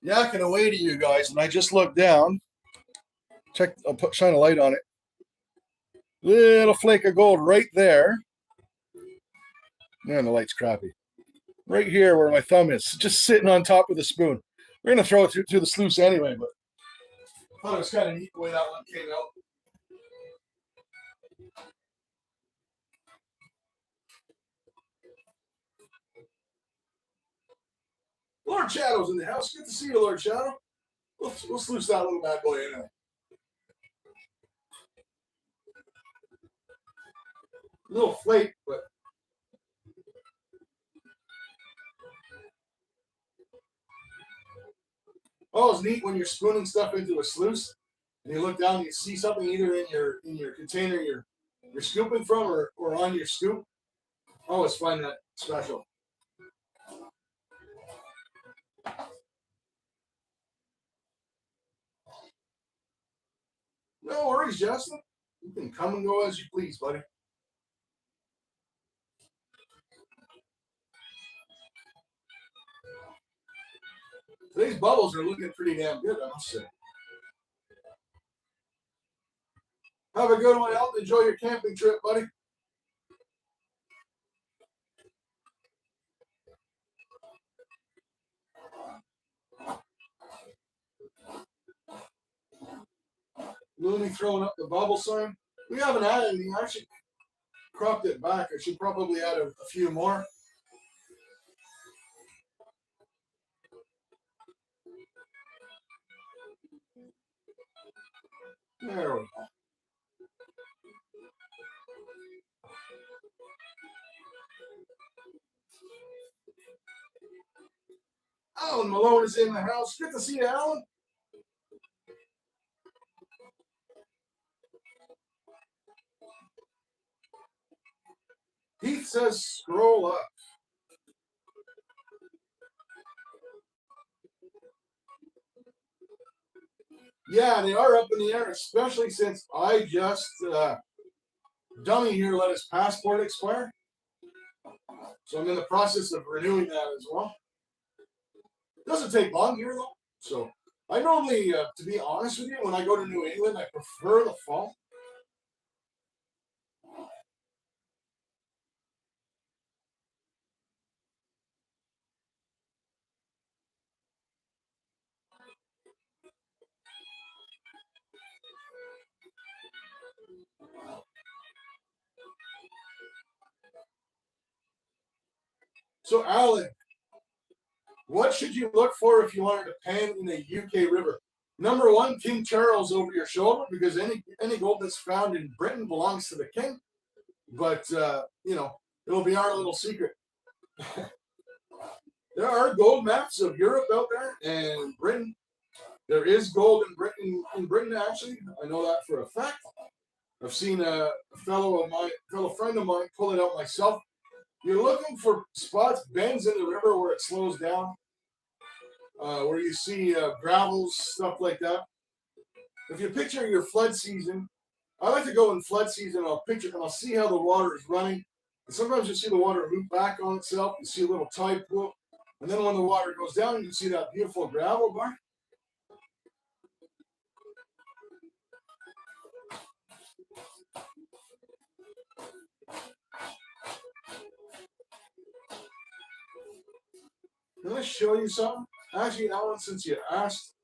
yakking away to you guys, and I just looked down. Shine a light on it. Little flake of gold right there. Man, the light's crappy. Right here where my thumb is, just sitting on top of the spoon. We're gonna throw it through the sluice anyway, but I thought it was kind of neat the way that one came out. Lord Shadow's in the house. Good to see you, Lord Shadow. We'll sluice that little bad boy anyway. A little flake, but oh, it's neat when you're spooning stuff into a sluice and you look down and you see something either in your container you're scooping from or on your scoop. I always find that special. No worries, Justin. You can come and go as you please, buddy. Today's bubbles are looking pretty damn good, I must say. Have a good one, Elton. Enjoy your camping trip, buddy. Looney throwing up the bubble sign. We haven't had anything. I actually cropped it back. I should probably add a few more. There we go. Alan Malone is in the house. Good to see you, Alan. Heath says scroll up. Yeah, they are up in the air, especially since I just dummy here let his passport expire. So I'm in the process of renewing that as well. Doesn't take long here though. So I normally, to be honest with you, when I go to New England, I prefer the fall. So Alan, what should you look for if you wanted to pan in the UK River? Number one, King Charles over your shoulder, because any gold that's found in Britain belongs to the king. But it'll be our little secret. There are gold maps of Europe out there and Britain. There is gold in Britain. In Britain, actually, I know that for a fact. I've seen a fellow friend of mine pull it out myself. You're looking for spots, bends in the river where it slows down, where you see gravels, stuff like that. If you picture your flood season, I like to go in flood season. I'll picture and I'll see how the water is running. And sometimes you see the water loop back on itself. You see a little tide pool, and then when the water goes down, you see that beautiful gravel bar. I'm going to show you something. Actually, Alan, since you asked,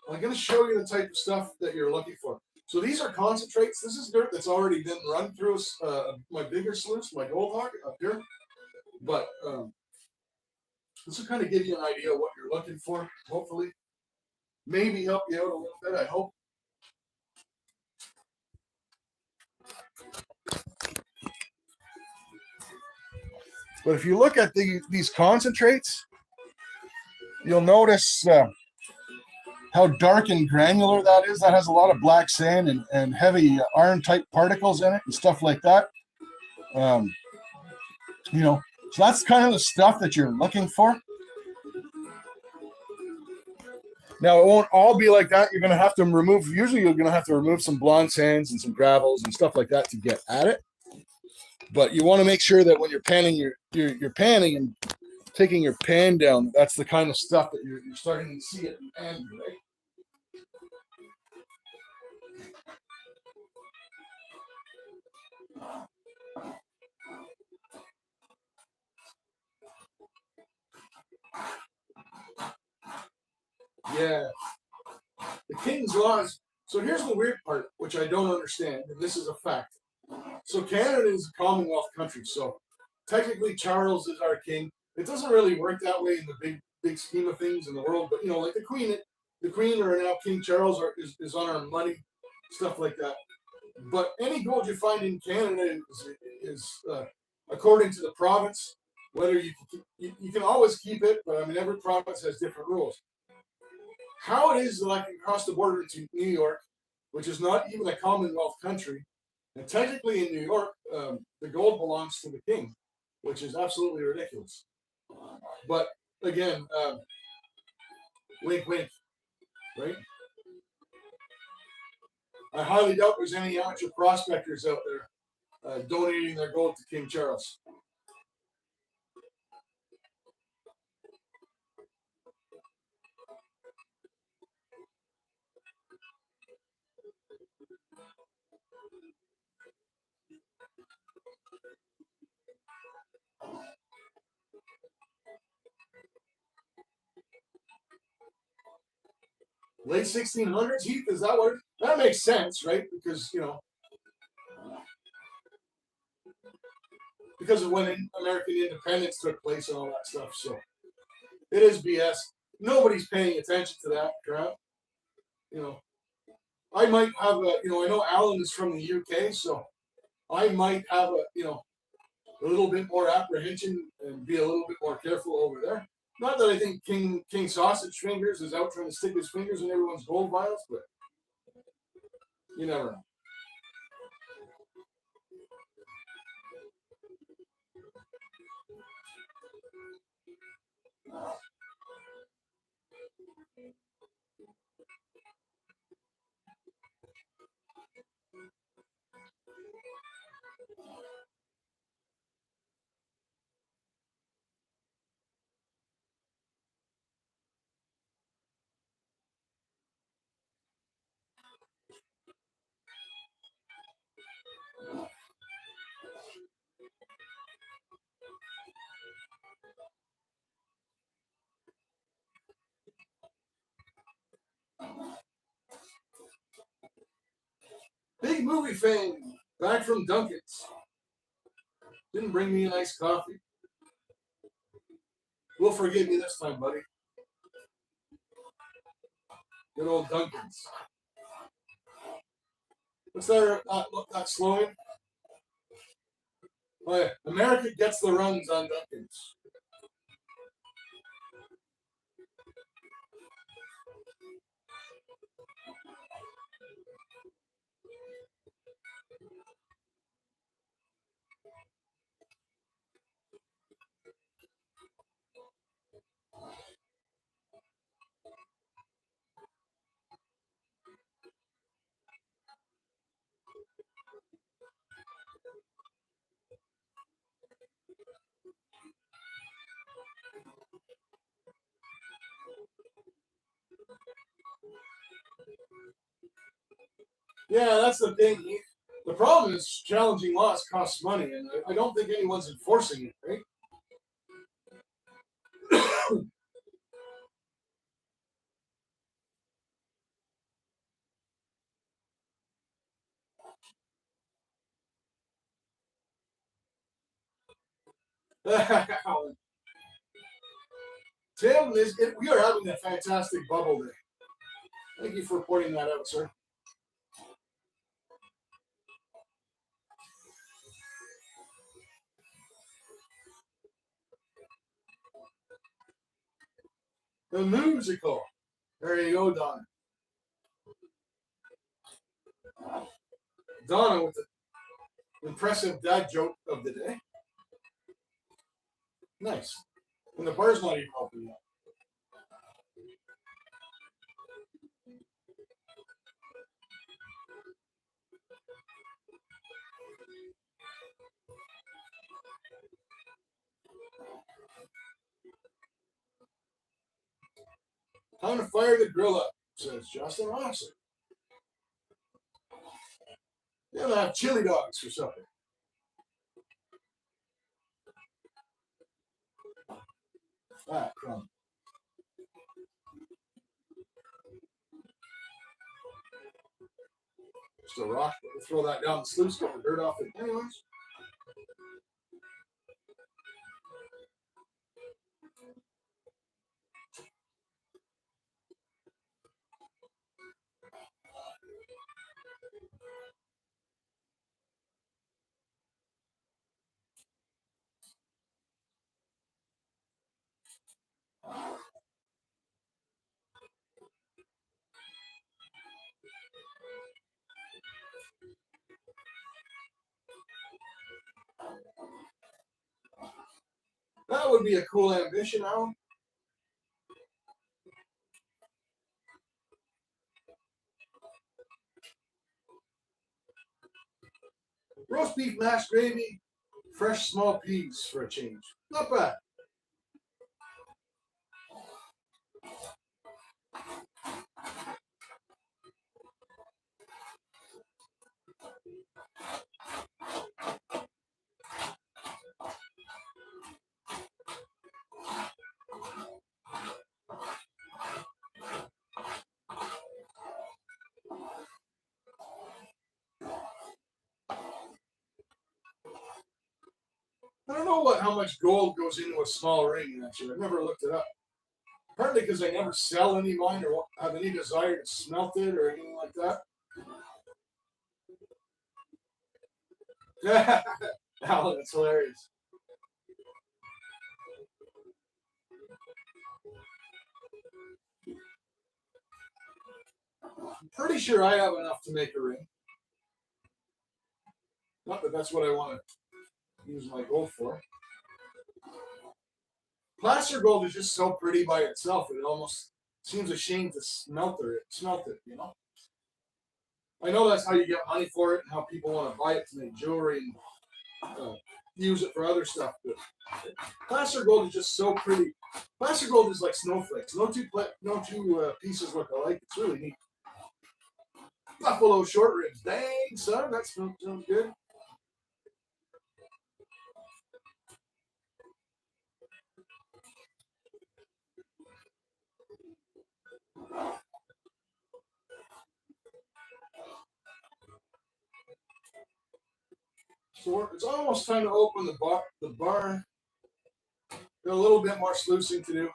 I'm going to show you the type of stuff that you're looking for. So these are concentrates. This is dirt that's already been run through my bigger sluice, my Goldback up here. But this will kind of give you an idea of what you're looking for, hopefully. Maybe help you out a little bit, I hope. But if you look at these concentrates, you'll notice how dark and granular that is. That has a lot of black sand and heavy iron-type particles in it and stuff like that. So that's kind of the stuff that you're looking for. Now, it won't all be like that. You're going to have to usually you're going to have to remove some blonde sands and some gravels and stuff like that to get at it. But you want to make sure that when you're panning, you're panning and taking your pan down. That's the kind of stuff that you're starting to see at the end, right? Yeah. The King's laws. So here's the weird part, which I don't understand, and this is a fact. So Canada is a Commonwealth country, so technically Charles is our king. It doesn't really work that way in the big scheme of things in the world, but like the Queen or now King Charles is on our money, stuff like that. But any gold you find in Canada is according to the province. Whether you can always keep it, but I mean every province has different rules. How it is that I can cross the border to New York, which is not even a Commonwealth country, and technically in New York, the gold belongs to the king, which is absolutely ridiculous. But again, wink, wink, right? I highly doubt there's any amateur prospectors out there donating their gold to King Charles. Late 1600s, Heath, is that what? That makes sense, right? Because of when American independence took place and all that stuff. So it is BS. Nobody's paying attention to that crap. I might have I know Alan is from the UK, so I might have a little bit more apprehension and be a little bit more careful over there. Not that I think King Sausage Fingers is out trying to stick his fingers in everyone's gold vials, but you never know. Big movie fan, back from Dunkin's. Didn't bring me a nice coffee. We'll forgive you this time, buddy. Good old Dunkin's. What's that slogan? Oh, yeah. America gets the runs on Dunkin's. Yeah, that's the thing. The problem is challenging laws costs money, and I don't think anyone's enforcing it, right? Tim, we are having a fantastic bubble day. Thank you for pointing that out, sir. The musical. There you go, Donna. Donna with the impressive dad joke of the day. Nice. And the bar's not even open yet. Time to fire the grill up, says Justin Austin. They're gonna have chili dogs for supper. Ah, crumb. Just a rock. We'll throw that down the sluice, get the dirt off it. Anyways. That would be a cool ambition, Alan. Roast beef, mashed gravy, fresh small peas for a change. Not bad. I don't know how much gold goes into a small ring, actually. I've never looked it up. Partly because I never sell any mine or have any desire to smelt it or anything like that. Alan, that's hilarious. pretty sure I have enough to make a ring. Not that that's what I want to use my gold for. Plaster gold is just so pretty by itself. It almost seems a shame to smelt it, you know? I know that's how you get money for it and how people want to buy it to make jewelry and use it for other stuff. But plaster gold is just so pretty. Plaster gold is like snowflakes. No two pieces look alike. It's really neat. Buffalo short ribs. Dang, son, that sounds good. So it's almost time to open the bar. Got a little bit more sluicing to do.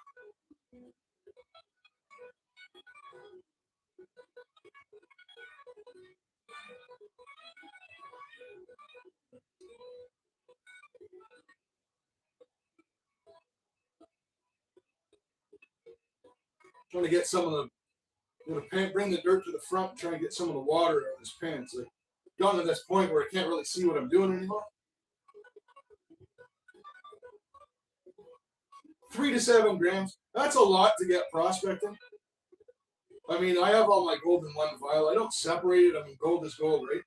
Trying to get some of the, bring the dirt to the front, trying to get some of the water out of this pan. So I've gotten to this point where I can't really see what I'm doing anymore. 3 to 7 grams. That's a lot to get prospecting. I mean, I have all my gold in one vial. I don't separate it. I mean, gold is gold, right?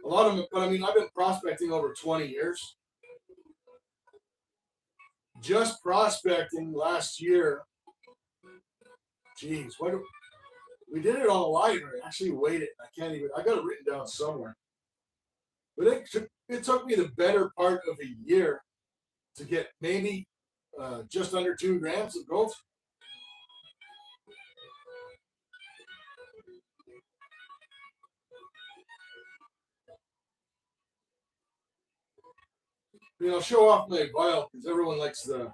A lot of them, but I mean, I've been prospecting over 20 years. Just prospecting last year. Jeez, we did it on a lighter. I actually waited. I got it written down somewhere. But it took me the better part of a year to get maybe just under 2 grams of gold. You know, show off my vial because everyone likes the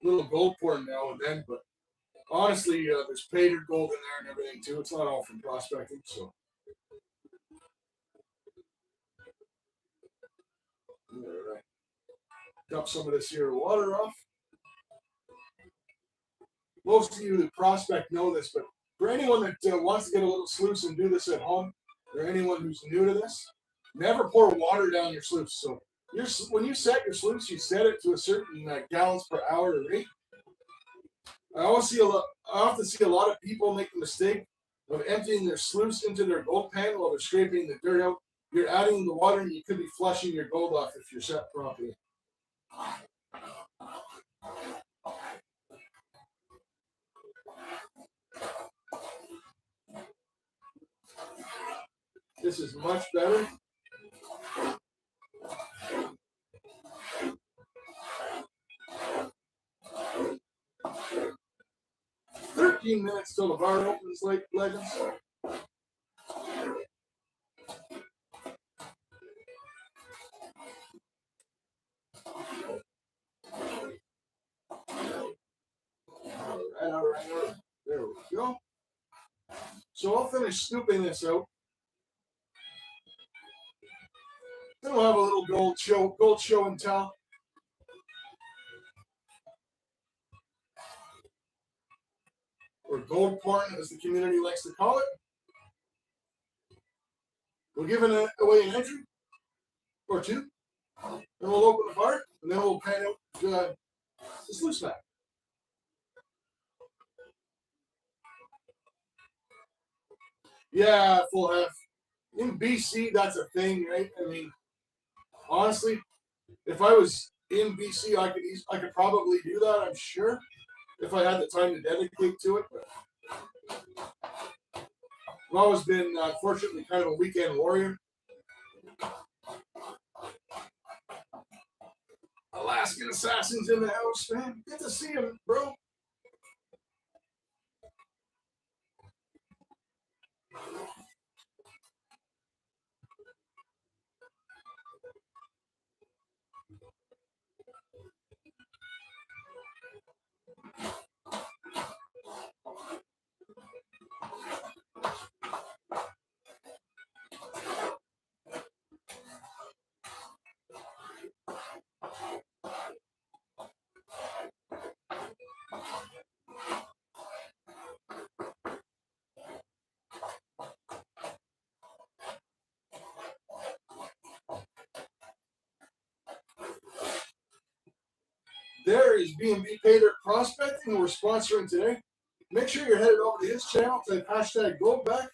little gold pour now and then. But honestly, there's painted gold in there and everything too. It's not all from prospecting, so. All right. Dump some of this here water off. Most of you that prospect know this, but for anyone that wants to get a little sluice and do this at home, or anyone who's new to this, never pour water down your sluice. So when you set your sluice, you set it to a certain gallons per hour rate. I often see a lot of people make the mistake of emptying their sluice into their gold pan while they're scraping the dirt out. You're adding the water, and you could be flushing your gold off if you're set properly. This is much better. Minutes till the bar opens, like legends. All right. There we go. So I'll finish scooping this out. Then we'll have a little gold show and tell. Or gold porn, as the community likes to call it. We're giving away an entry or two. Then we'll open the bar, and then we'll pan out the sluice back. Yeah, full half. In BC, that's a thing, right? I mean, honestly, if I was in BC, I could probably do that. I'm sure, if I had the time to dedicate to it. But I've always been, fortunately, kind of a weekend warrior. Alaskan assassins in the house, man. Good to see him, bro. is B&B Pay Dirt Prospecting, and we're sponsoring today. Make sure you're headed over to his channel, type hashtag Goldback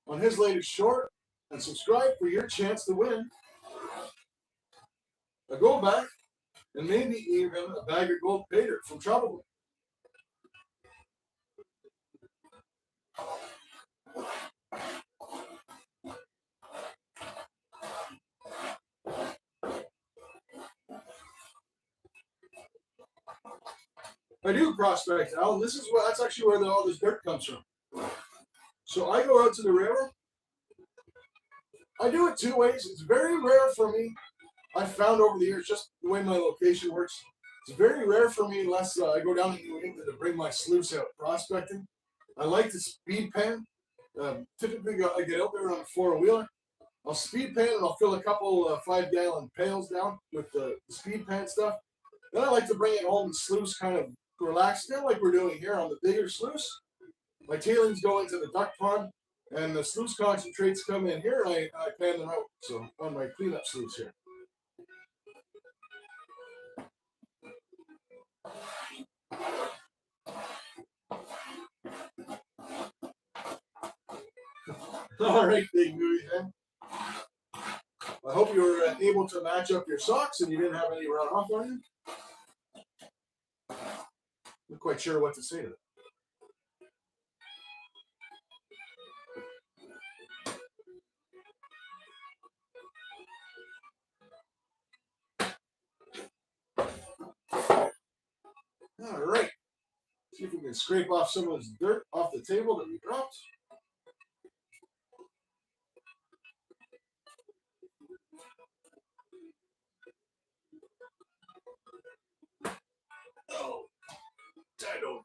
on his latest short, and subscribe for your chance to win a Goldback and maybe even a bag of gold pay dirt from Trouble. I do prospect, Alan. That's actually where all this dirt comes from. So I go out to the river. I do it two ways. It's very rare for me. I've found over the years, just the way my location works, it's very rare for me unless I go down to New England to bring my sluice out prospecting. I like to speed pen. Typically, I get out there on a four-wheeler. I'll speed pen and I'll fill a couple 5-gallon pails down with the speed pen stuff. Then I like to bring it home and sluice, kind of relax, kind of like we're doing here on the bigger sluice. My tailings go into the duck pond, and the sluice concentrates come in here, and I pan them out. So on my cleanup sluice here. All right, big movie then. I hope you were able to match up your socks and you didn't have any run off on you. Not quite sure what to say to that. All right. See if we can scrape off some of this dirt off the table that we dropped. Oh, potatoes.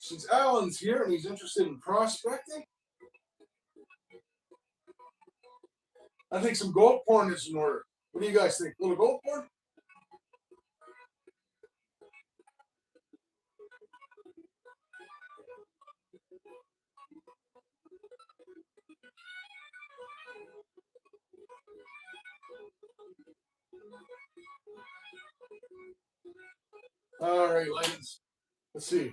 Since Alan's here and he's interested in prospecting, I think some gold porn is in order. What do you guys think? A little gold porn? All right, ladies. Let's see.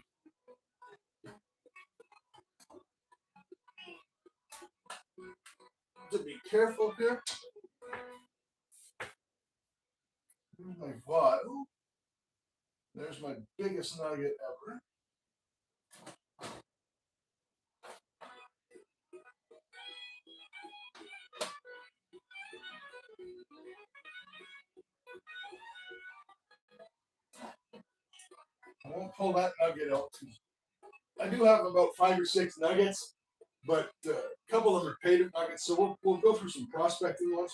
To be careful here. Here's my vial. There's my biggest nugget ever. I won't pull that nugget out. I do have about 5 or 6 nuggets, but a couple of them are pay dirt nuggets, so we'll go through some prospecting ones.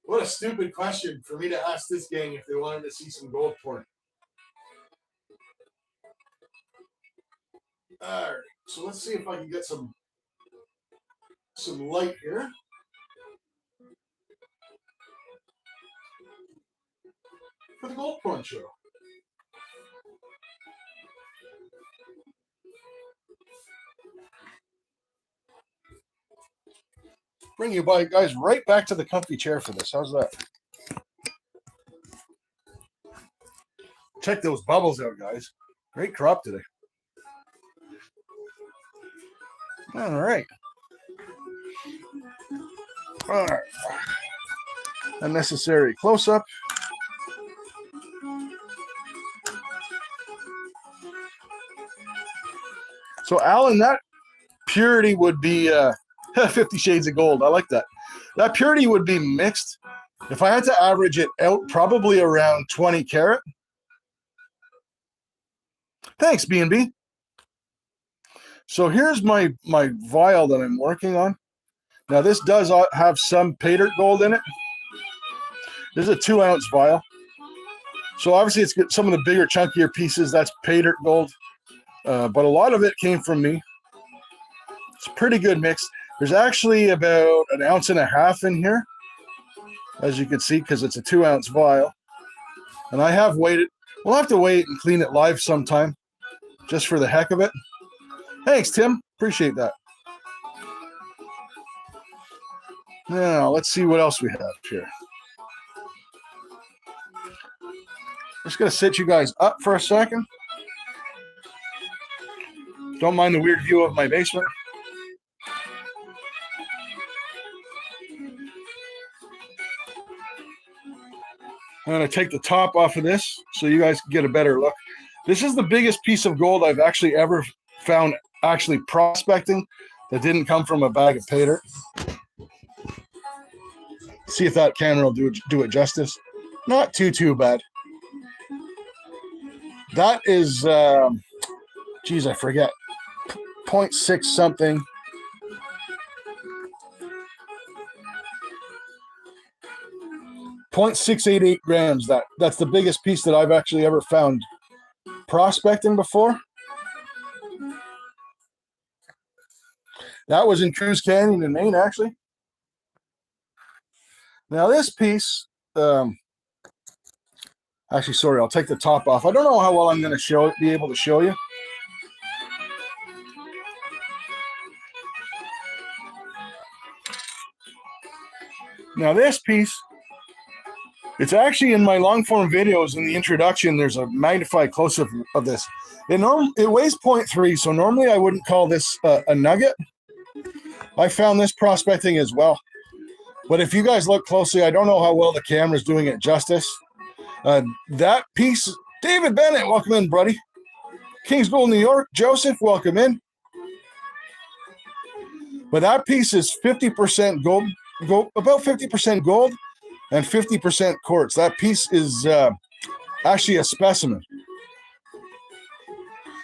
What a stupid question for me to ask this gang if they wanted to see some gold porn. All right, so let's see if I can get some light here. For the gold porn show. Bring you guys right back to the comfy chair for this. How's that? Check those bubbles out, guys. Great crop today. All right. All right. Unnecessary close-up. So, Alan, that purity would be 50 shades of gold. I like that. That purity would be mixed. If I had to average it out, probably around 20 carat. Thanks, B&B. So here's my vial that I'm working on. Now, this does have some pay dirt gold in it. This is a 2-ounce vial. So obviously it's got some of the bigger, chunkier pieces. That's pay dirt gold. But a lot of it came from me. It's a pretty good mix. There's actually about 1.5 ounces in here, as you can see, because it's a 2-ounce vial. And I have waited. We'll have to wait and clean it live sometime, just for the heck of it. Thanks, Tim. Appreciate that. Now, let's see what else we have here. Just going to sit you guys up for a second. Don't mind the weird view of my basement. I'm going to take the top off of this so you guys can get a better look. This is the biggest piece of gold I've actually ever found actually prospecting that didn't come from a bag of pay dirt. See if that camera will do it justice. Not too bad. That is, geez, I forget. 0.6 something. .688 grams. That's the biggest piece that I've actually ever found prospecting before. That was in Cruz Canyon in Maine, actually. Now this piece, actually, sorry, I'll take the top off. I don't know how well I'm going to be able to show you. Now this piece, it's actually in my long form videos. In the introduction, there's a magnified close-up of this. It weighs 0.3, so normally I wouldn't call this a nugget. I found this prospecting as well. But if you guys look closely, I don't know how well the camera's doing it justice. That piece, David Bennett, welcome in, buddy. Kingsville, New York, Joseph, welcome in. But that piece is 50% gold, about 50% gold and 50% quartz. That piece is actually a specimen.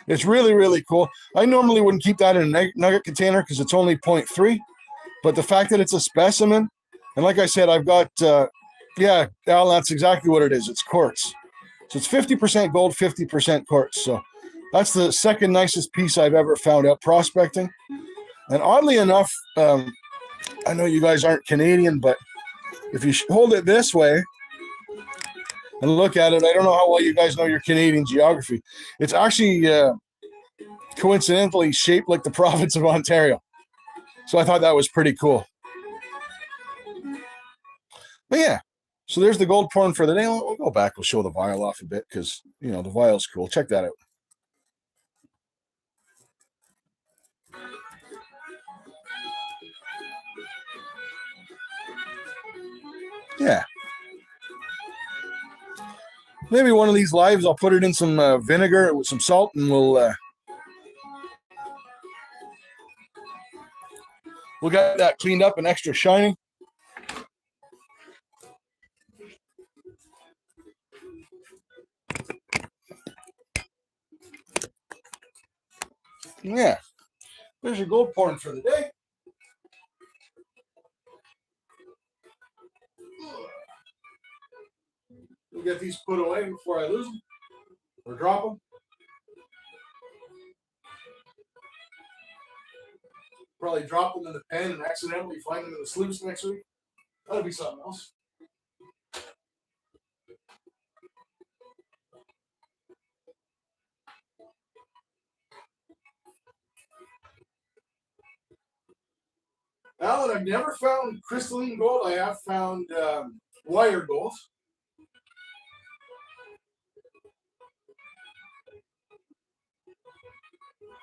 It's really, really cool. I normally wouldn't keep that in a nugget container because it's only 0.3. But the fact that it's a specimen, and like I said, I've got, yeah, Al, that's exactly what it is. It's quartz. So it's 50% gold, 50% quartz. So that's the second nicest piece I've ever found out prospecting. And oddly enough, I know you guys aren't Canadian, but if you hold it this way and look at it, I don't know how well you guys know your Canadian geography. It's actually coincidentally shaped like the province of Ontario. So I thought that was pretty cool. But yeah, so there's the gold porn for the day. We'll go back. We'll show the vial off a bit because, you know, the vial's cool. Check that out. Yeah. Maybe one of these lives, I'll put it in some vinegar with some salt and we'll get that cleaned up and extra shiny. Yeah. There's your gold porn for the day. We'll get these put away before I lose them or drop them. Probably drop them in the pen and accidentally find them in the sluice next week. That'll be something else. Alan, I've never found crystalline gold. I have found wire gold.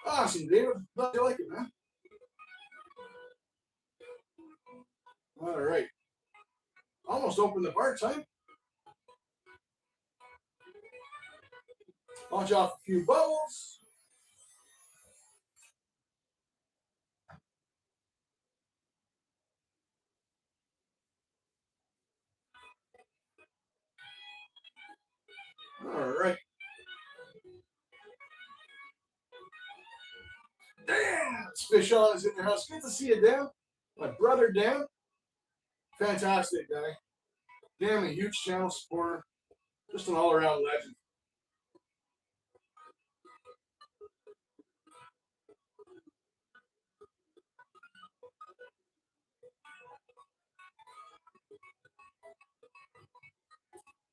Awesome, David. Glad you like it, man. All right. Almost opened the bar time. Launch off a few bubbles. All right. Dan, this fish on is in your house. Good to see you, Dan. My brother, Dan. Fantastic guy. Dan, a huge channel supporter. Just an all-around legend.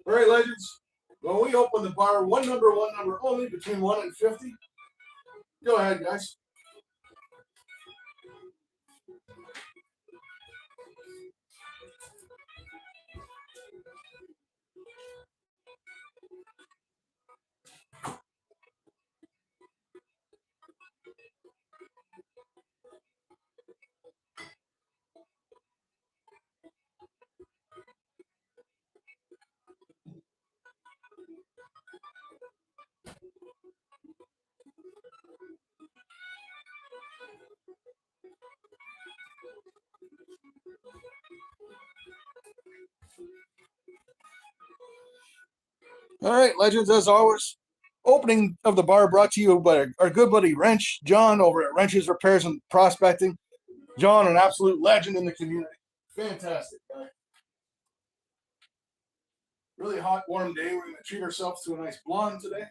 All right, legends. When we open the bar, one number only, between 1 and 50. Go ahead, guys. All right, legends, as always. Opening of the bar brought to you by our good buddy Wrench, John, over at Wrench's Repairs and Prospecting. John, an absolute legend in the community. Fantastic guy. Really hot, warm day. We're going to treat ourselves to a nice blonde today.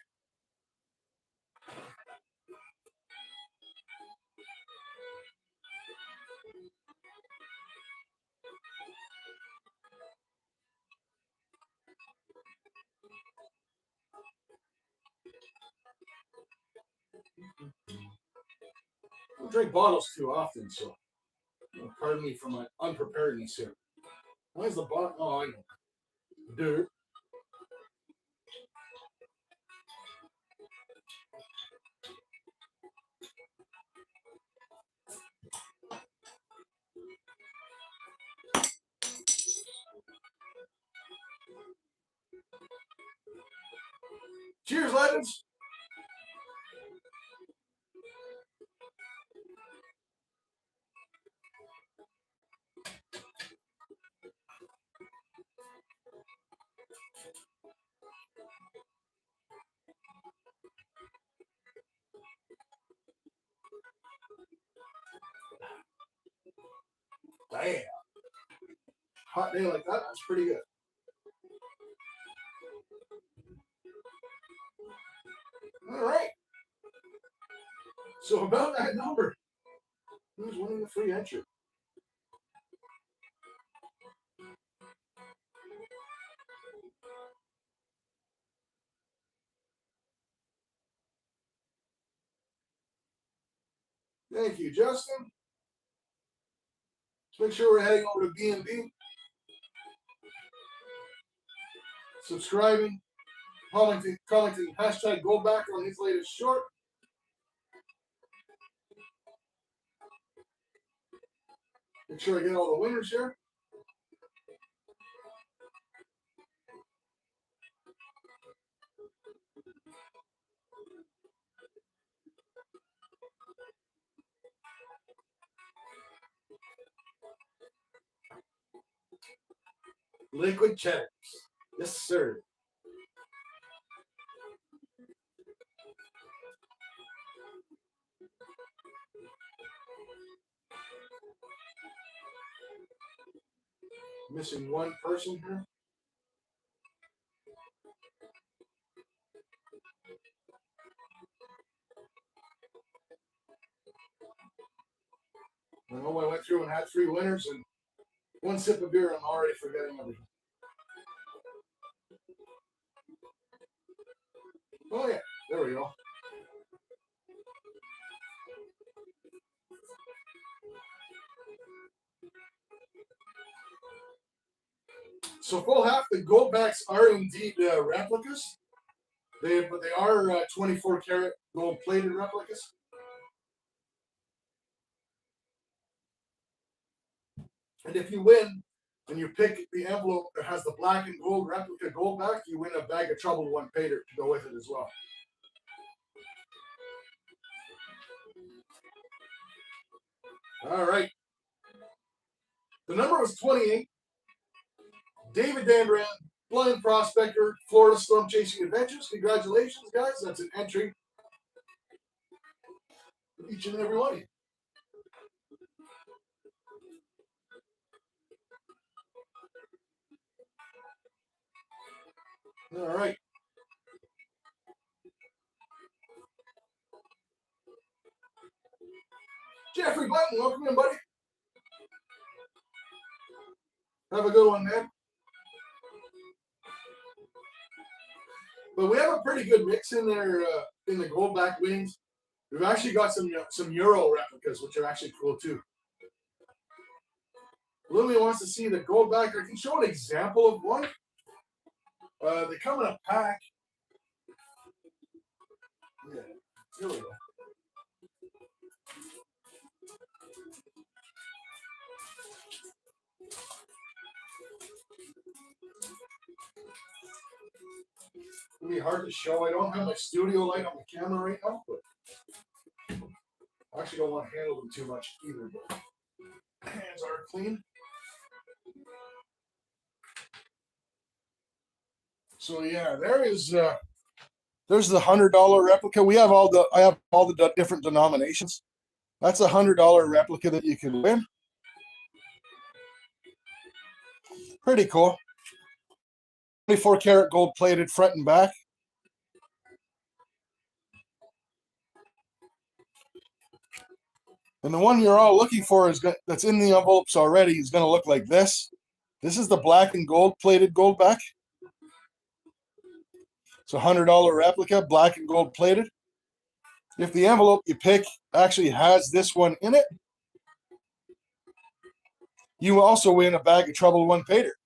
I don't drink bottles too often, so pardon me for my unpreparedness here. Why is the bottle? Oh, I know. Dude. Cheers, legends. Damn. Hot day like that, that's pretty good. All right. So about that number, who's winning the free entry? Thank you, Justin. Let's make sure we're heading over to B&B. Subscribing, commenting hashtag Goldback on his latest short. Make sure I get all the winners here. Liquid cheddars. Yes, sir. Missing one person here. I know I went through and had 3 winners, and one sip of beer, I'm already forgetting everything. Oh yeah, there we go. So full half, the Goldbacks are indeed replicas. They are 24 karat gold plated replicas. And if you win and you pick the envelope that has the black and gold replica Goldback, you win a bag of troubled one pater to go with it as well. All right. The number was 28. David Dandran, blind prospector, Florida Storm Chasing Adventures. Congratulations, guys. That's an entry for each and every one of you. All right. Jeffrey Button, welcome in, buddy. Have a good one, man. But we have a pretty good mix in there in the Goldback wings. We've actually got some Euro replicas, which are actually cool too. Lily wants to see the Goldback. I can show an example of one. They come in a pack. Yeah, here we go. It'll be hard to show. I don't have my studio light on the camera right now, but I actually don't want to handle them too much either. But hands are clean. So yeah, there's the $100 replica. I have all the different denominations. That's a $100 replica that you can win. Pretty cool. 24 karat gold plated front and back. And the one you're all looking for that's in the envelopes already is going to look like this. This is the black and gold plated Goldback. It's a $100 replica, black and gold plated. If the envelope you pick actually has this one in it, you also win a bag of Trouble One Pater.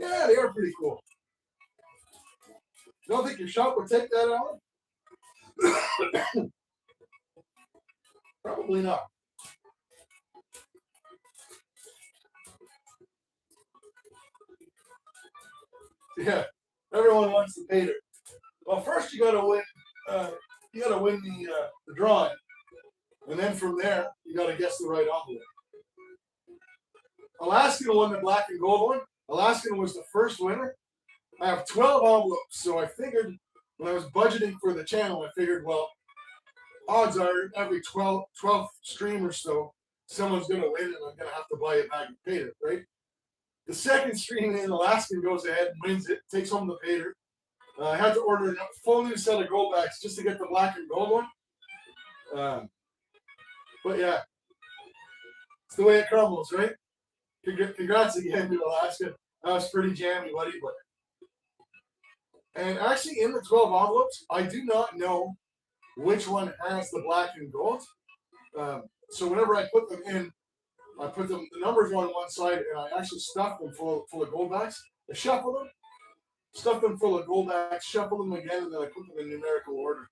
Yeah, they are pretty cool. You don't think your shop would take that out? Probably not. Yeah, everyone wants the Pater. Well, first you got to win. You got to win the drawing, and then from there you got to guess the right envelope. Alaskan won the black and gold one. Alaskan was the first winner. I have 12 envelopes, so I figured when I was budgeting for the channel, I figured, well, odds are every 12th stream or so, someone's going to win, and I'm going to have to buy a bag of Pater, right? The second stream in, Alaskan goes ahead and wins it, takes home the Pater. I had to order a full new set of Goldbacks just to get the black and gold one. But yeah, it's the way it crumbles, right? Congrats again to Alaska. That was pretty jammy, buddy. And actually, in the 12 envelopes, I do not know which one has the black and gold. So whenever I put them in, I put the numbers on one side, and I actually stuff them full of Goldbacks. I shuffle them, stuff them full of Goldbacks, shuffle them again, and then I put them in numerical order.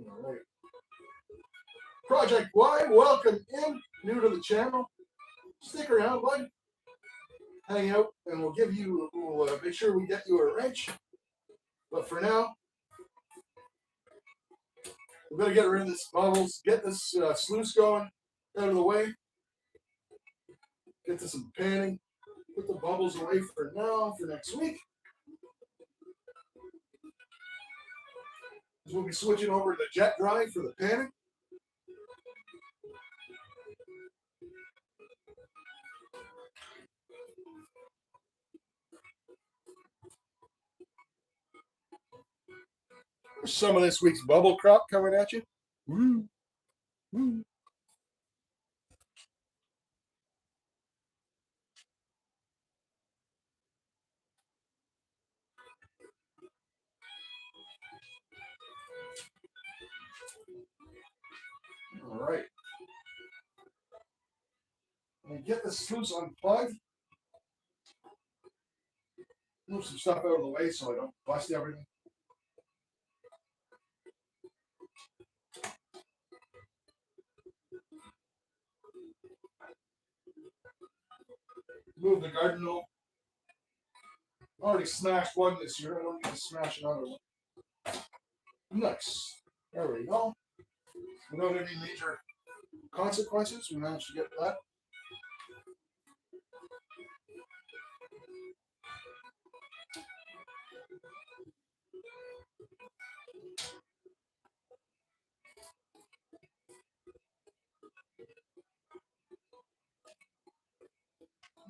All right. Project Y, welcome in. New to the channel. Stick around, bud. Hang out, and we'll make sure we get you a wrench. But for now, we're going to get rid of this bubbles, get this sluice going out of the way, get to some panning, put the bubbles away for now, for next week. We'll be switching over to the jet dry for the panning. There's some of this week's bubble crop coming at you. Woo. Woo. All right. And get the sluice unplugged. Move some stuff out of the way so I don't bust everything. Move the garden hole. Already smashed one this year. I don't need to smash another one. Nice. There we go. Without any major consequences, we managed to get that.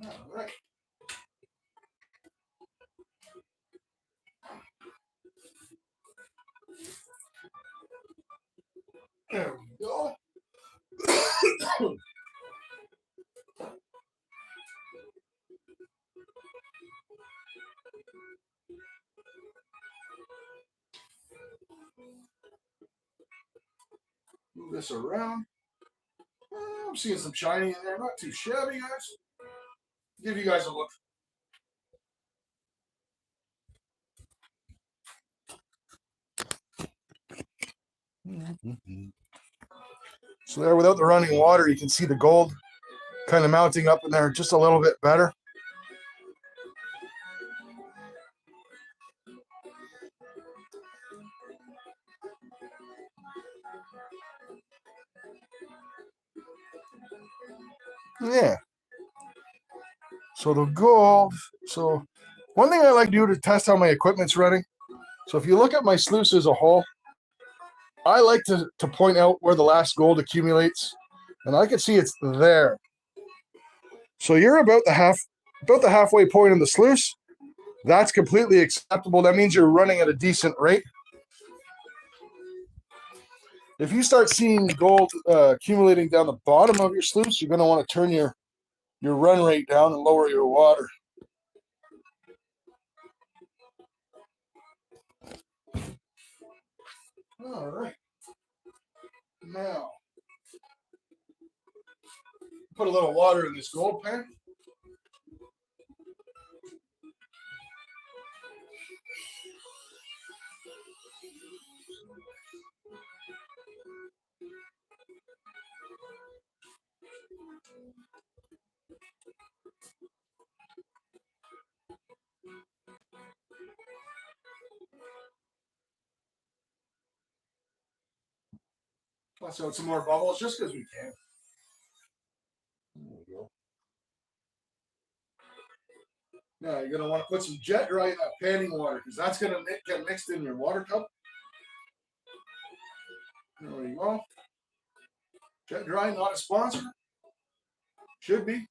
All right. this around. I'm seeing some shiny in there, not too shabby, guys. Give you guys a look. So there, without the running water, you can see the gold kind of mounting up in there just a little bit better. Yeah. So the gold. So one thing I like to do to test how my equipment's running. So if you look at my sluice as a whole, I like to point out where the last gold accumulates, and I can see it's there. So you're about the halfway point in the sluice. That's completely acceptable. That means you're running at a decent rate. If you start seeing gold accumulating down the bottom of your sluice, you're going to want to turn your run rate down and lower your water. All right. Now, put a little water in this gold pan. Let's out some more bubbles just because we can. There we go. Now you're going to want to put some jet dry in that panning water because that's going to get mixed in your water cup. There we go. Jet dry, not a sponsor. Should be.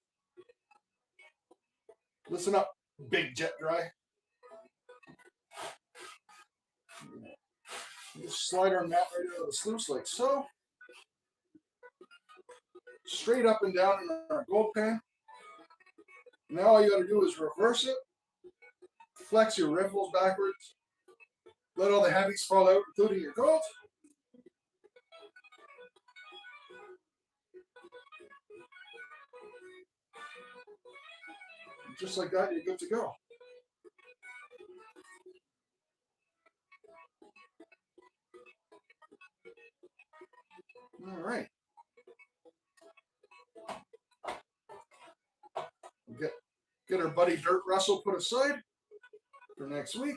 Listen up, big jet dry. Just slide our mat right out of the sluice like so. Straight up and down in our gold pan. Now all you got to do is reverse it. Flex your riffles backwards. Let all the heavies fall out, including your gold. And just like that, you're good to go. All right. Get our buddy Dirt Russell put aside for next week.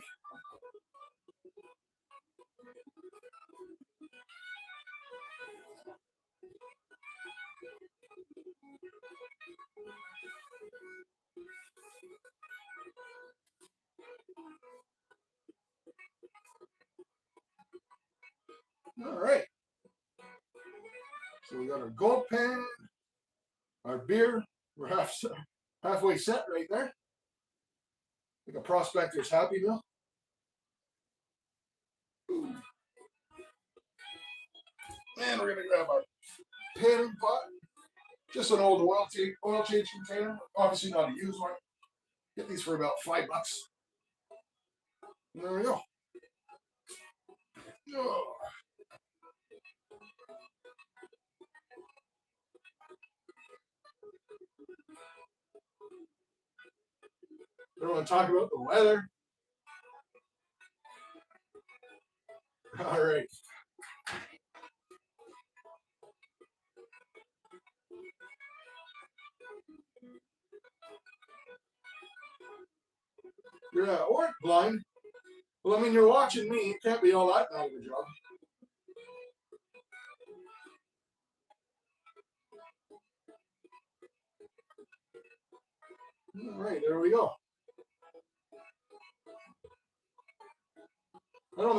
All right. So we got our gold pan, our beer. We're halfway set right there. Like a prospector's happy meal. And we're gonna grab our panning pot. Just an old oil change container. Obviously not a used one. Get these for about $5. And there we go. Oh. Don't want to talk about the weather. All right. You're or blind. Well, I mean, you're watching me. It can't be all that bad of a job. All right, there we go. I don't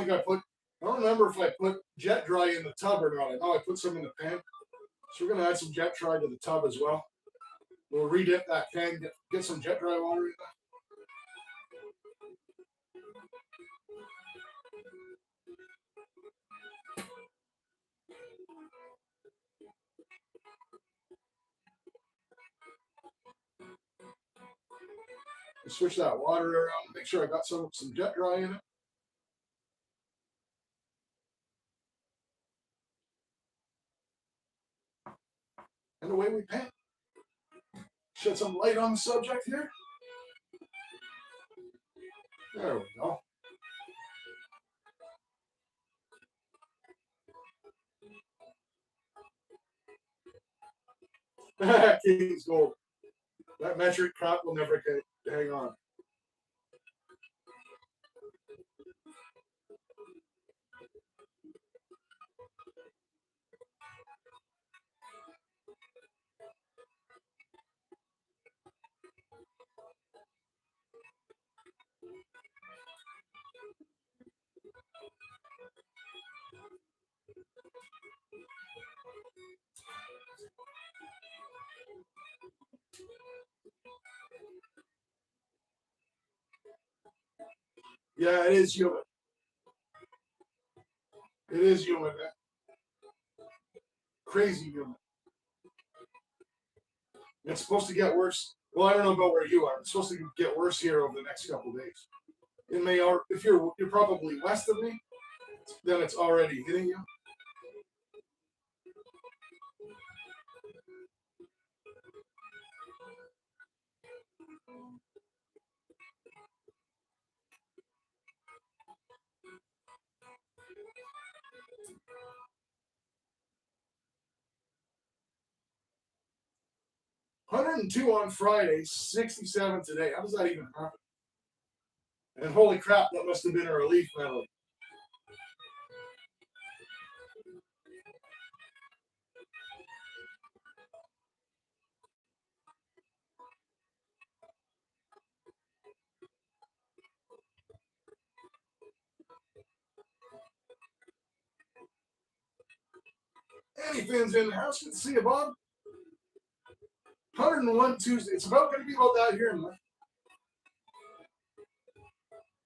remember if I put jet dry in the tub or not. I know I put some in the pan. So we're going to add some jet dry to the tub as well. We'll redip that pan, get some jet dry water in there. Switch that water around, make sure I got some jet dry in it. way we paint. Shed some light on the subject here. There we go. King's gold. That metric crop will never hang on. Yeah, it is humid. It is humid, man. Crazy humid. It's supposed to get worse. Well, I don't know about where you are. It's supposed to get worse here over the next couple of days. It may, or if you're probably west of me, then it's already hitting you. "102 on Friday, 67 today." How does that even happen? And holy crap, that must have been a relief medley. Any fans in the house? Good to see you, Bob. 101 Tuesday. It's about going to be about that here, man.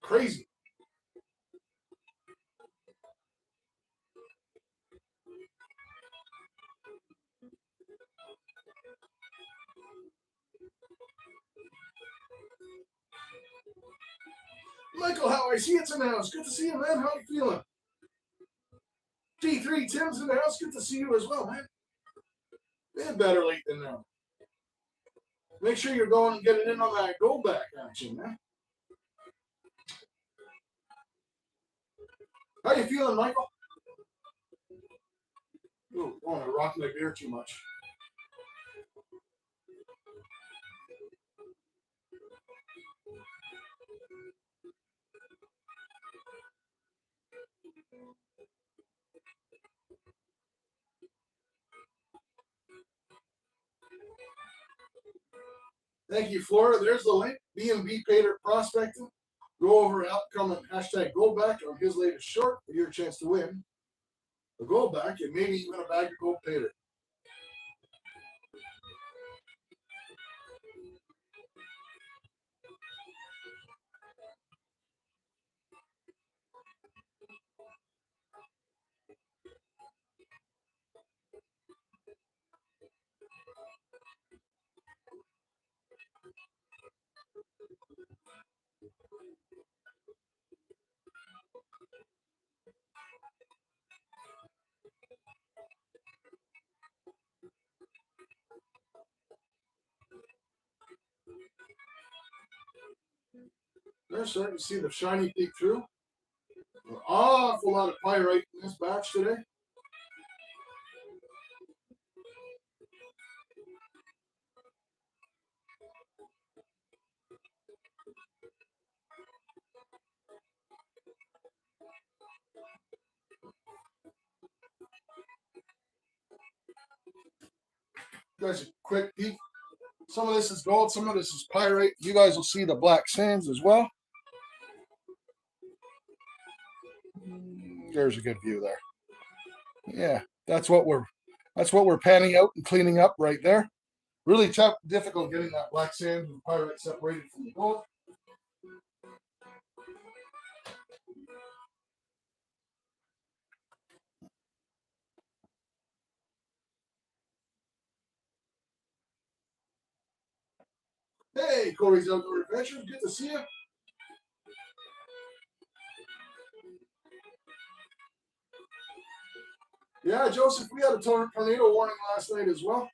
Crazy. Michael, how I see it's in the house. Good to see you, man. How you feeling? T3 Tim's in the house. Good to see you as well, man. Man, better late than never. Make sure you're going and getting in on that Goldback action, man. How you feeling, Michael? Ooh, I want to rock my beer too much. Thank you, Flora. There's the link. B&B Pater Prospecting. Go over upcoming hashtag Goldback on his latest short for your chance to win a Goldback and maybe even a bag of Gold Pater. They're starting to see the shiny peek through. An awful lot of pyrite in this batch today. Guys, a quick peek. Some of this is gold, some of this is pyrite. You guys will see the black sands as well. There's a good view there. Yeah, that's what we're panning out and cleaning up right there. Really tough, difficult getting that black sand and pyrite separated from the gold. Hey, Corey's Outdoor Adventures. Good to see you. Yeah, Joseph, we had a tornado warning last night as well.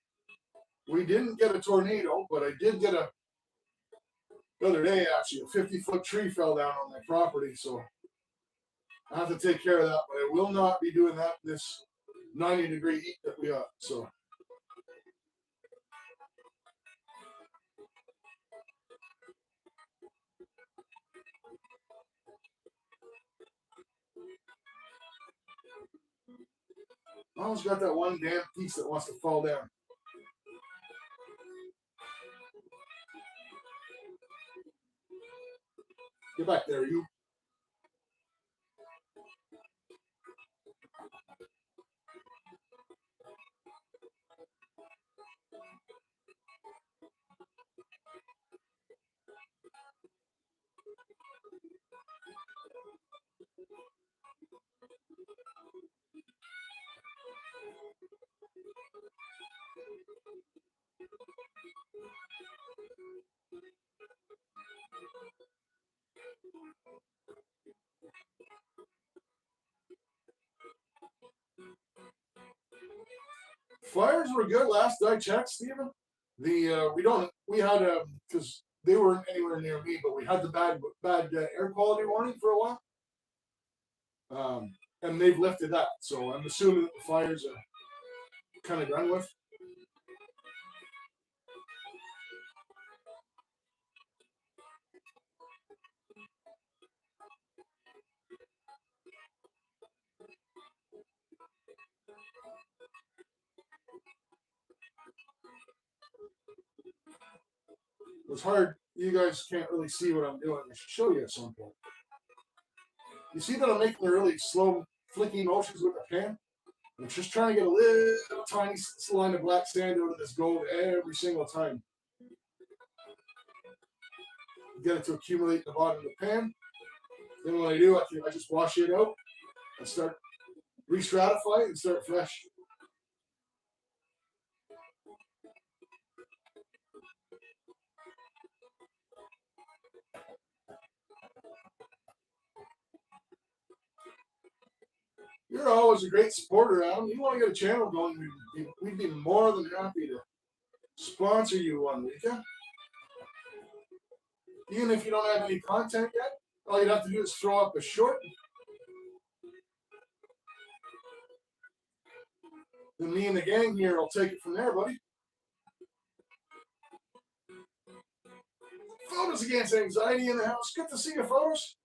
We didn't get a tornado, but I did get the other day actually, a 50-foot tree fell down on my property, so I have to take care of that, but I will not be doing that in this 90-degree heat that we got. So I almost got that one damn piece that wants to fall down. Get back there, you. Flyers were good last I checked, Stephen. We had because they weren't anywhere near me, but we had the bad air quality warning for a while, and they've lifted that. So I'm assuming that the fires are kind of done with. It was hard. You guys can't really see what I'm doing. I should show you at some point. You see that I'm making the really slow flicking motions with the pan? I'm just trying to get a little tiny line of black sand out of this gold every single time. Get it to accumulate in the bottom of the pan. Then what I do, I just wash it out and start re-stratify it and start fresh. You're always a great supporter, Adam. You want to get a channel going, we'd be more than happy to sponsor you one week. Yeah? Even if you don't have any content yet, all you'd have to do is throw up a short. Then me and the gang here will take it from there, buddy. Photos Against Anxiety in the house. Good to see you, photos.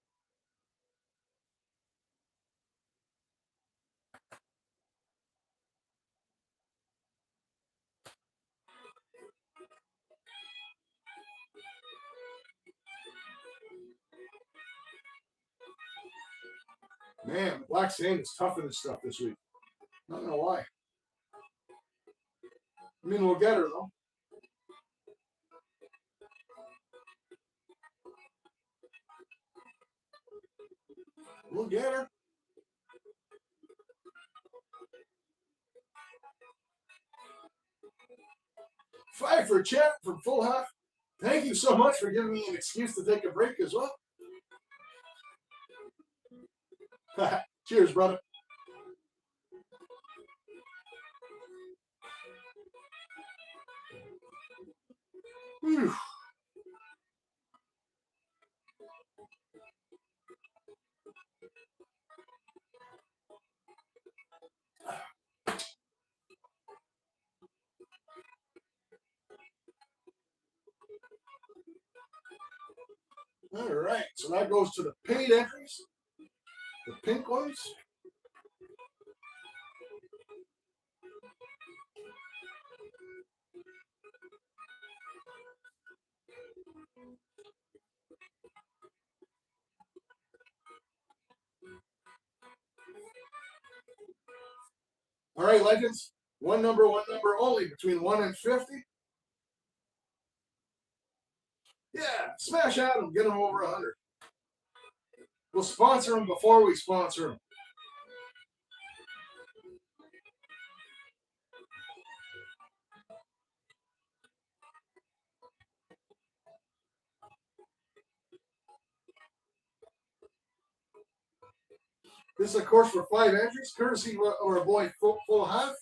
Man, the black sand is tough in this stuff this week. Not gonna lie. I mean, we'll get her though. We'll get her. Five for chat from Full Half. Thank you so much for giving me an excuse to take a break as well. Cheers, brother. Whew. All right, so that goes to the paid entries, the pink ones. All right, legends. One number only between 1 and 50. Yeah, smash Adam, get him over 100. We'll sponsor him before we sponsor him. This is, of course, for 5 entries, courtesy of our boy Full Half.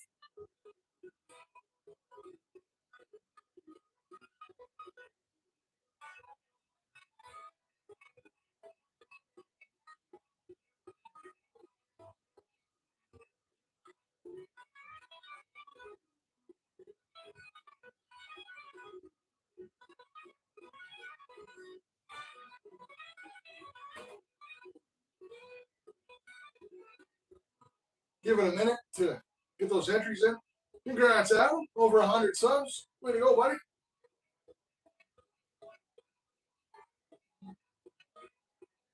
Give it a minute to get those entries in. Congrats, Adam. Over 100 subs. Way to go, buddy.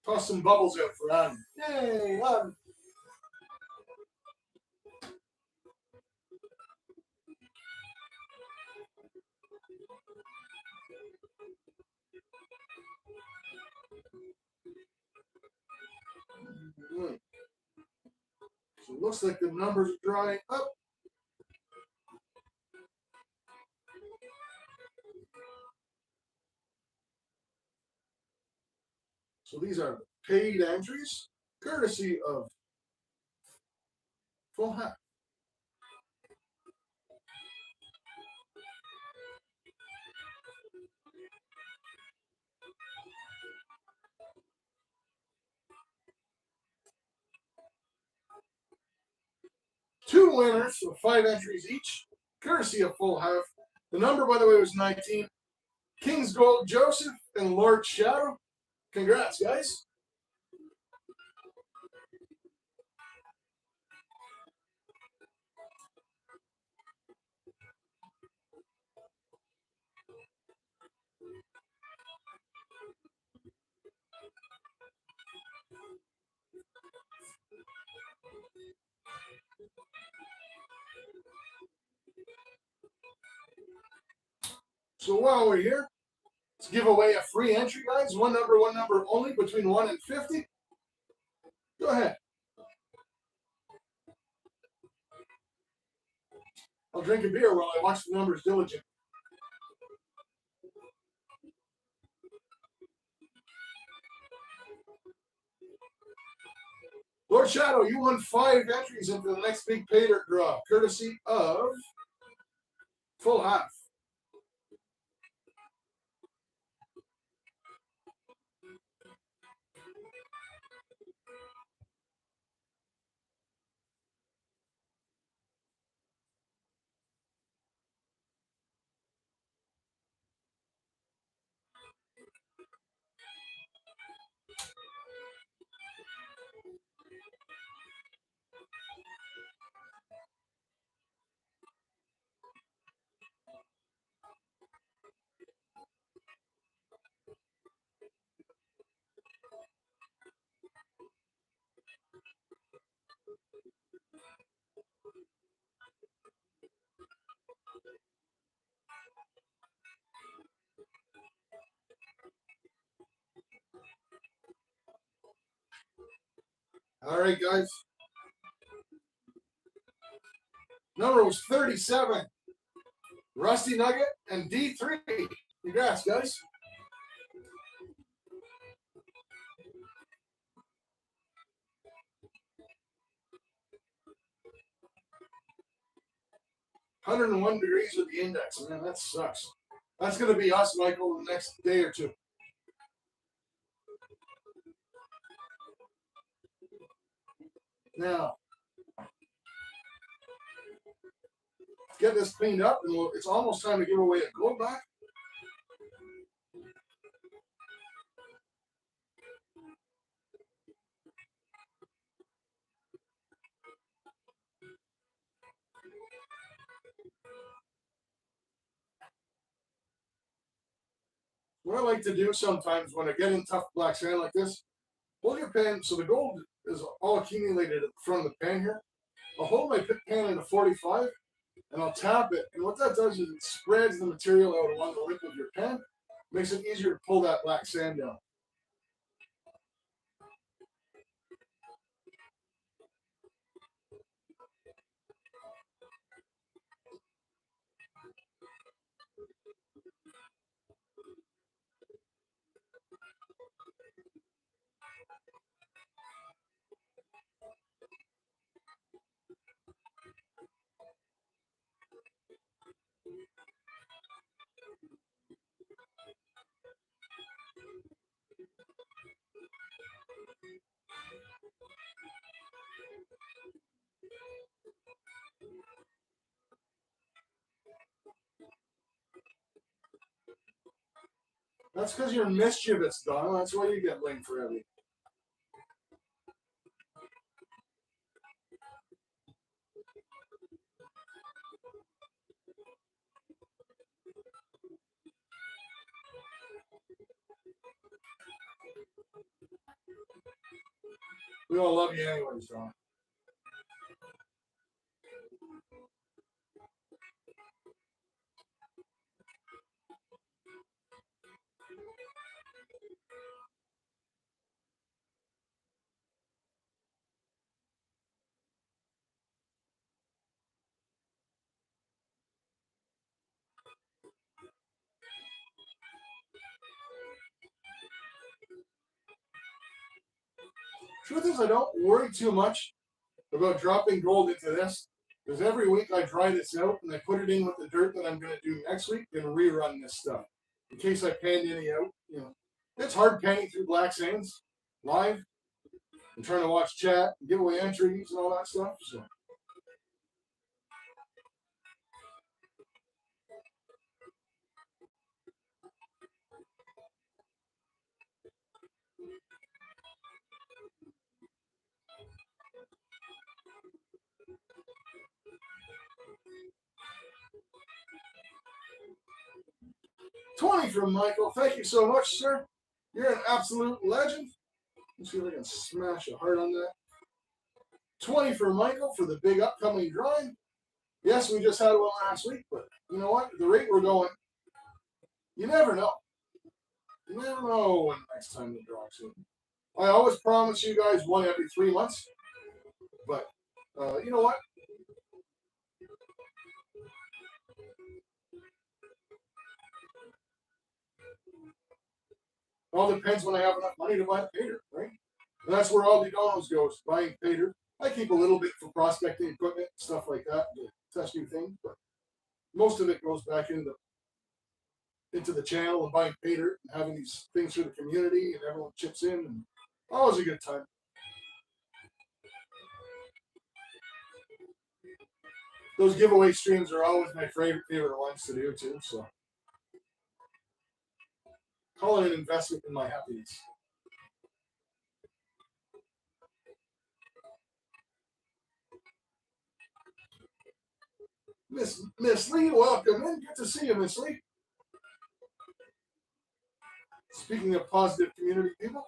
Toss some bubbles out for Adam. Yay, Adam. So it looks like the numbers are drying up. So these are paid entries, courtesy of Full Hat. Two winners with 5 entries each, courtesy of Full Half. The number, by the way, was 19. King's Gold Joseph and Lord Shadow. Congrats, guys. So while we're here, let's give away a free entry, guys. One number only, between 1 and 50. Go ahead. I'll drink a beer while I watch the numbers diligently. Lord Shadow, you won 5 entries into the next big pay dirt draw, courtesy of Full Half. All right, guys. Number was 37. Rusty Nugget and D3. Congrats, guys. $101 with the index. Man, that sucks. That's going to be us, Michael, the next day or two. Now, get this cleaned up, and it's almost time to give away a Goldback. What I like to do sometimes when I get in tough black sand like this, hold your pen so the gold is all accumulated at the front of the pen here. I'll hold my pen in a 45 and I'll tap it. And what that does is it spreads the material out along the lip of your pen, makes it easier to pull that black sand down. That's because you're mischievous, Donna. That's why you get blamed for everything. We all love you anyways, Don. Truth is, I don't worry too much about dropping gold into this because every week I dry this out and I put it in with the dirt that I'm going to do next week and rerun this stuff in case I panned any out. You know, it's hard panning through black sands live and trying to watch chat, and giveaway entries, and all that stuff. So. 20 from Michael. Thank you so much, sir. You're an absolute legend. Let's see if I can smash a heart on that. 20 for Michael for the big upcoming drawing. Yes, we just had one last week, but you know what? The rate we're going, you never know. You never know when next time the drawing's in. I always promise you guys one every 3 months, but you know what? It all depends when I have enough money to buy a painter, right? And that's where all the dollars goes, buying painter. I keep a little bit for prospecting equipment, stuff like that, to test new things, but most of it goes back into the channel and buying painter and having these things for the community and everyone chips in and always a good time. Those giveaway streams are always my favorite ones to do too, so call it an investment in my happiness. Miss Lee, welcome in. Good to see you, Miss Lee. Speaking of positive community people.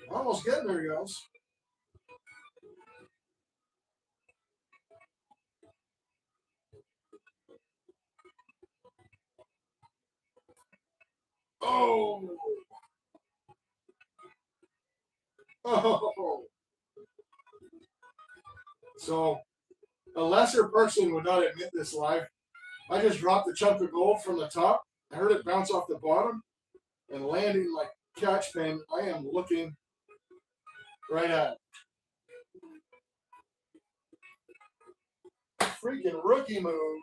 Almost getting there, guys. Oh. Oh. So a lesser person would not admit this live. I just dropped a chunk of gold from the top. I heard it bounce off the bottom and landing like catch pen. I am looking right at it. Freaking rookie move.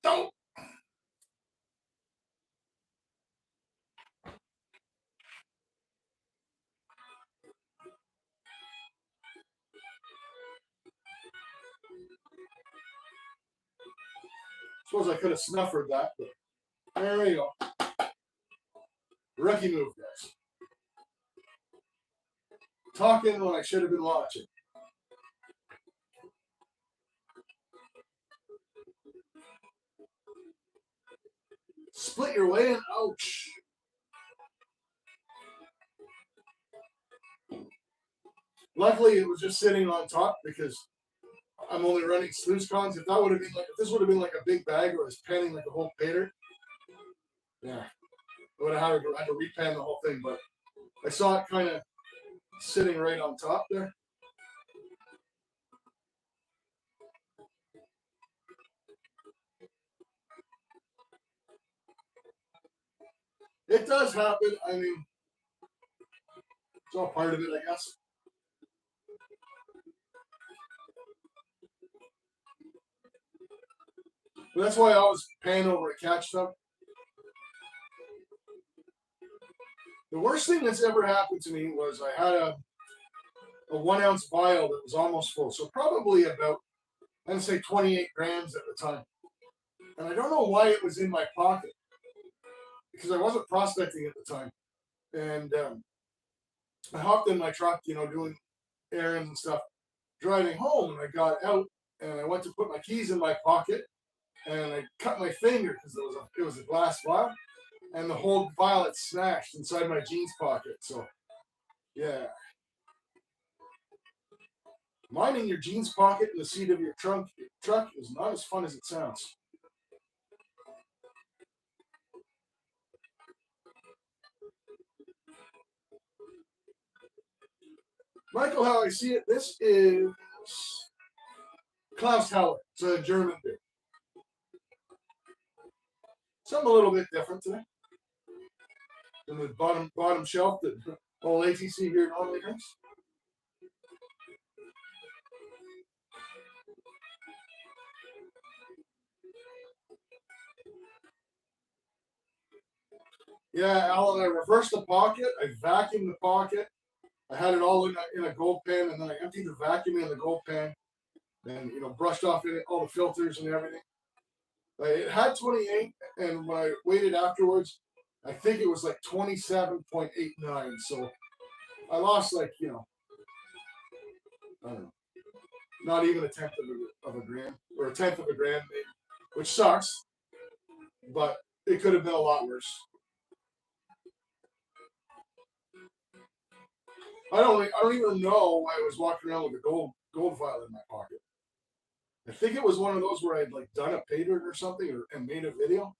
Don't. Suppose I could have snuffered that, but there we go. Rookie move, guys. Talking when I should have been watching. Split your way in. Ouch. Luckily, it was just sitting on top because I'm only running Sluice cons. If that would have been like, if this would have been like a big bag or was panning like a whole painter, yeah, I would have had to repan the whole thing. But I saw it kind of sitting right on top there. It does happen. I mean, it's all part of it, I guess. But that's why I always pan over a catch stuff. The worst thing that's ever happened to me was I had a 1 ounce vial that was almost full. So probably about, I'd say 28 grams at the time. And I don't know why it was in my pocket. because I wasn't prospecting at the time, and I hopped in my truck, doing errands and stuff, driving home, and I got out and I went to put my keys in my pocket, and I cut my finger because it was a glass vial, and the whole vial had smashed inside my jeans pocket. So yeah, minding your jeans pocket in the seat of your truck is not as fun as it sounds. Michael, how I see it, this is Klaus Hauer. It's a German beer. Something a little bit different today than the bottom shelf that old ATC here normally drinks. Yeah, Alan, I reversed the pocket. I vacuumed the pocket. I had it all in a gold pan, and then I emptied the vacuum in the gold pan, and brushed off in it all the filters and everything. It had 28, and when I weighed it afterwards, I think it was like 27.89. So I lost like I don't know, not even a tenth of a gram, or a tenth of a gram, maybe, which sucks, but it could have been a lot worse. I don't even know why I was walking around with a gold vial in my pocket. I think it was one of those where I'd like done a pay dirt or something, and made a video,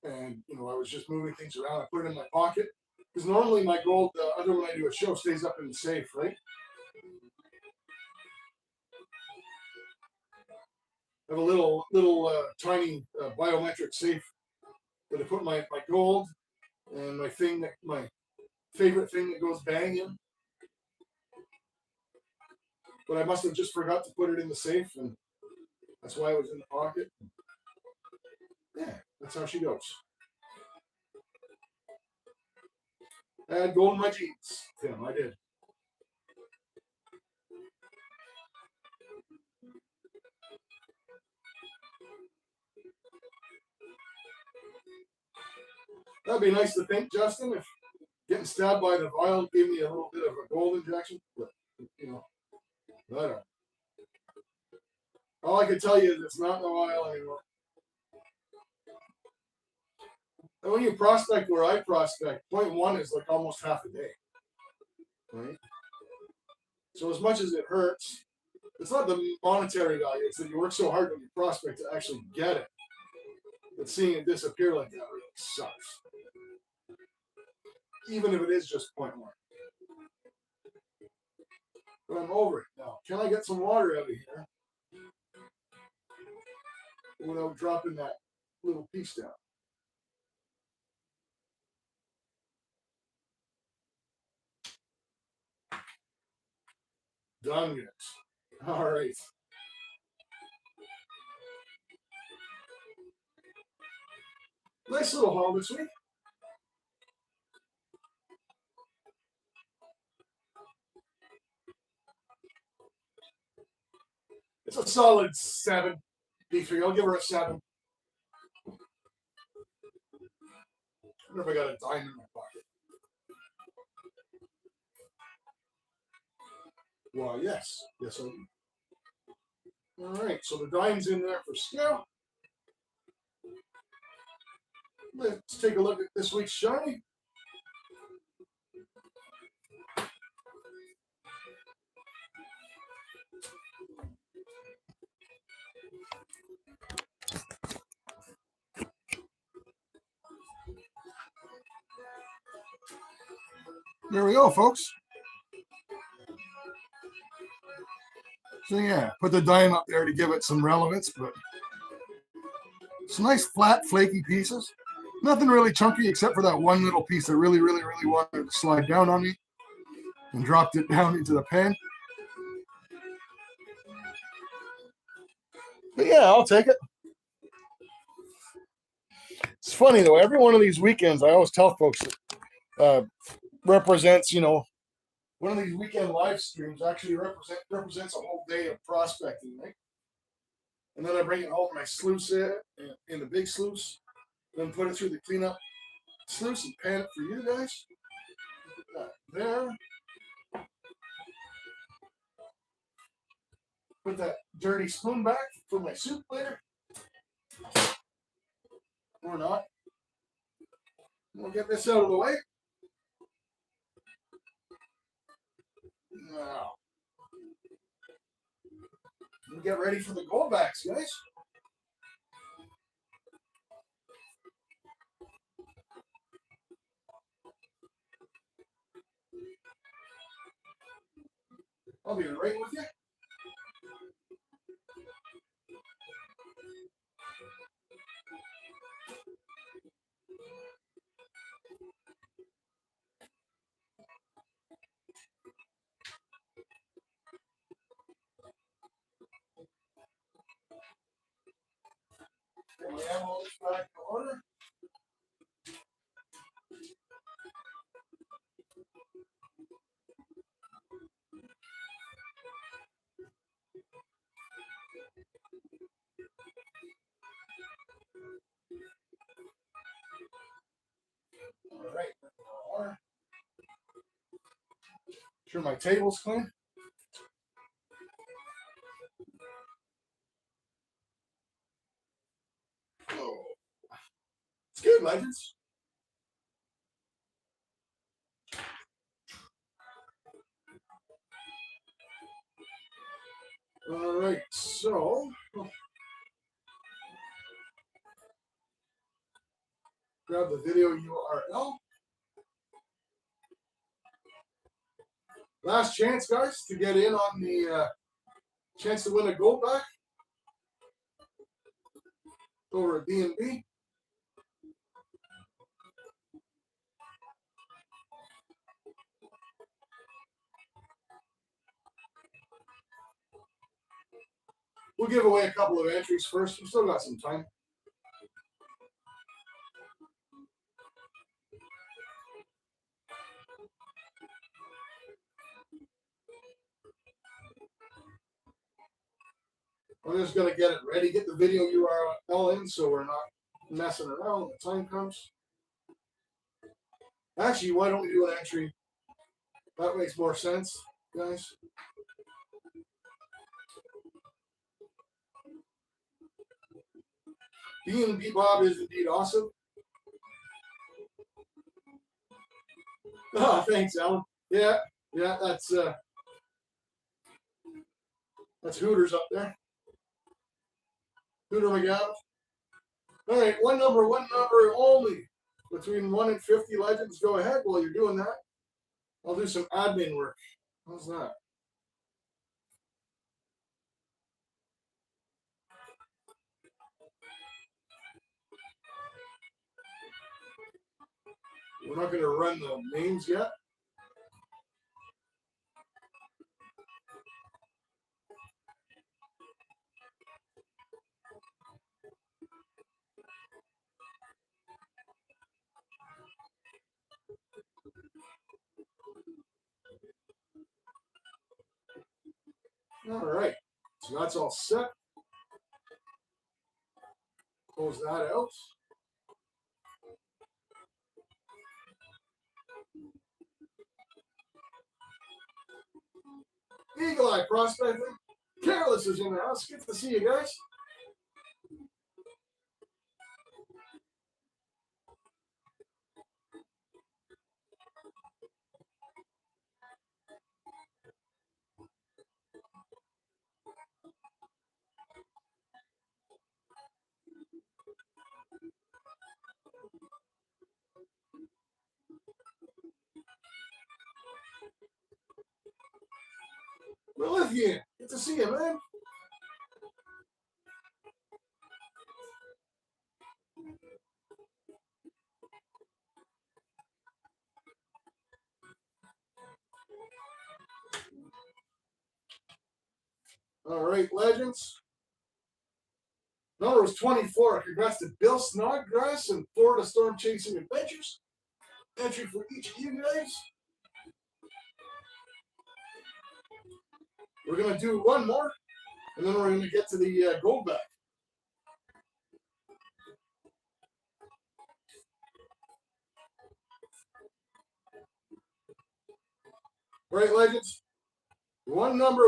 and I was just moving things around. I put it in my pocket because normally my gold, other when I do a show, stays up in the safe, right? I have a little tiny biometric safe that I put my gold and my favorite thing that goes bang in. But I must have just forgot to put it in the safe, and that's why it was in the pocket. Yeah, that's how she goes. I had gold in my jeans, Tim. I did. That'd be nice to think, Justin, if getting stabbed by the vial gave me a little bit of a gold injection. But, I don't know. All I can tell you is it's not in the vial anymore. And when you prospect where I prospect, 0.1 is like almost half a day. Right? So as much as it hurts, it's not the monetary value, it's that you work so hard when you prospect to actually get it. But seeing it disappear like that really sucks. Even if it is just 0.1. But I'm over it now. Can I get some water out of here without dropping that little piece down? Done, guys. All right. Nice little haul this week. It's a solid 7. D3. I'll give her a 7. I wonder if I got a dime in my pocket. Well, yes. Yes, I do. All right. So the dime's in there for scale. Let's take a look at this week's shiny. There we go, folks. So yeah, put the dime up there to give it some relevance, but it's nice, flat, flaky pieces. Nothing really chunky except for that one little piece that really, really, really wanted to slide down on me and dropped it down into the pan. But yeah, I'll take it. It's funny though, every one of these weekends, I always tell folks that represents, one of these weekend live streams actually represents a whole day of prospecting, right? And then I bring it home and I sluice it in the big sluice, then put it through the cleanup Sluice and pan it for you guys. Put that there. Put that dirty spoon back for my soup later. Or not. We'll get this out of the way. Now, we'll get ready for the Goldbacks, guys. I'll be right with you. Get my ammo back in order. All right. Sure, my table's clean. Oh, it's good, legends. All right, so grab the video URL. Last chance, guys, to get in on the chance to win a Goldback over at B&B. We'll give away a couple of entries first. We've still got some time. I'm just going to get it ready, get the video URL in so we're not messing around when the time comes. Actually, why don't we do an entry? That makes more sense, guys. B&B Bob is indeed awesome. Oh, thanks, Alan. Yeah, that's Hooters up there. Hooter McGowan. All right, one number only. Between 1 and 50 legends. Go ahead while you're doing that. I'll do some admin work. How's that? We're not going to run the names yet. All right, so that's all set. Close that out. Eagle Eye Prospecting. Careless is in the house. Good to see you guys. Malifian, good to see you, man. All right, legends. Number was 24. Congrats to Bill Snodgrass and Florida Storm Chasing Adventures. Entry for each of you guys. We're going to do one more, and then we're going to get to the Goldback. All right, legends. One number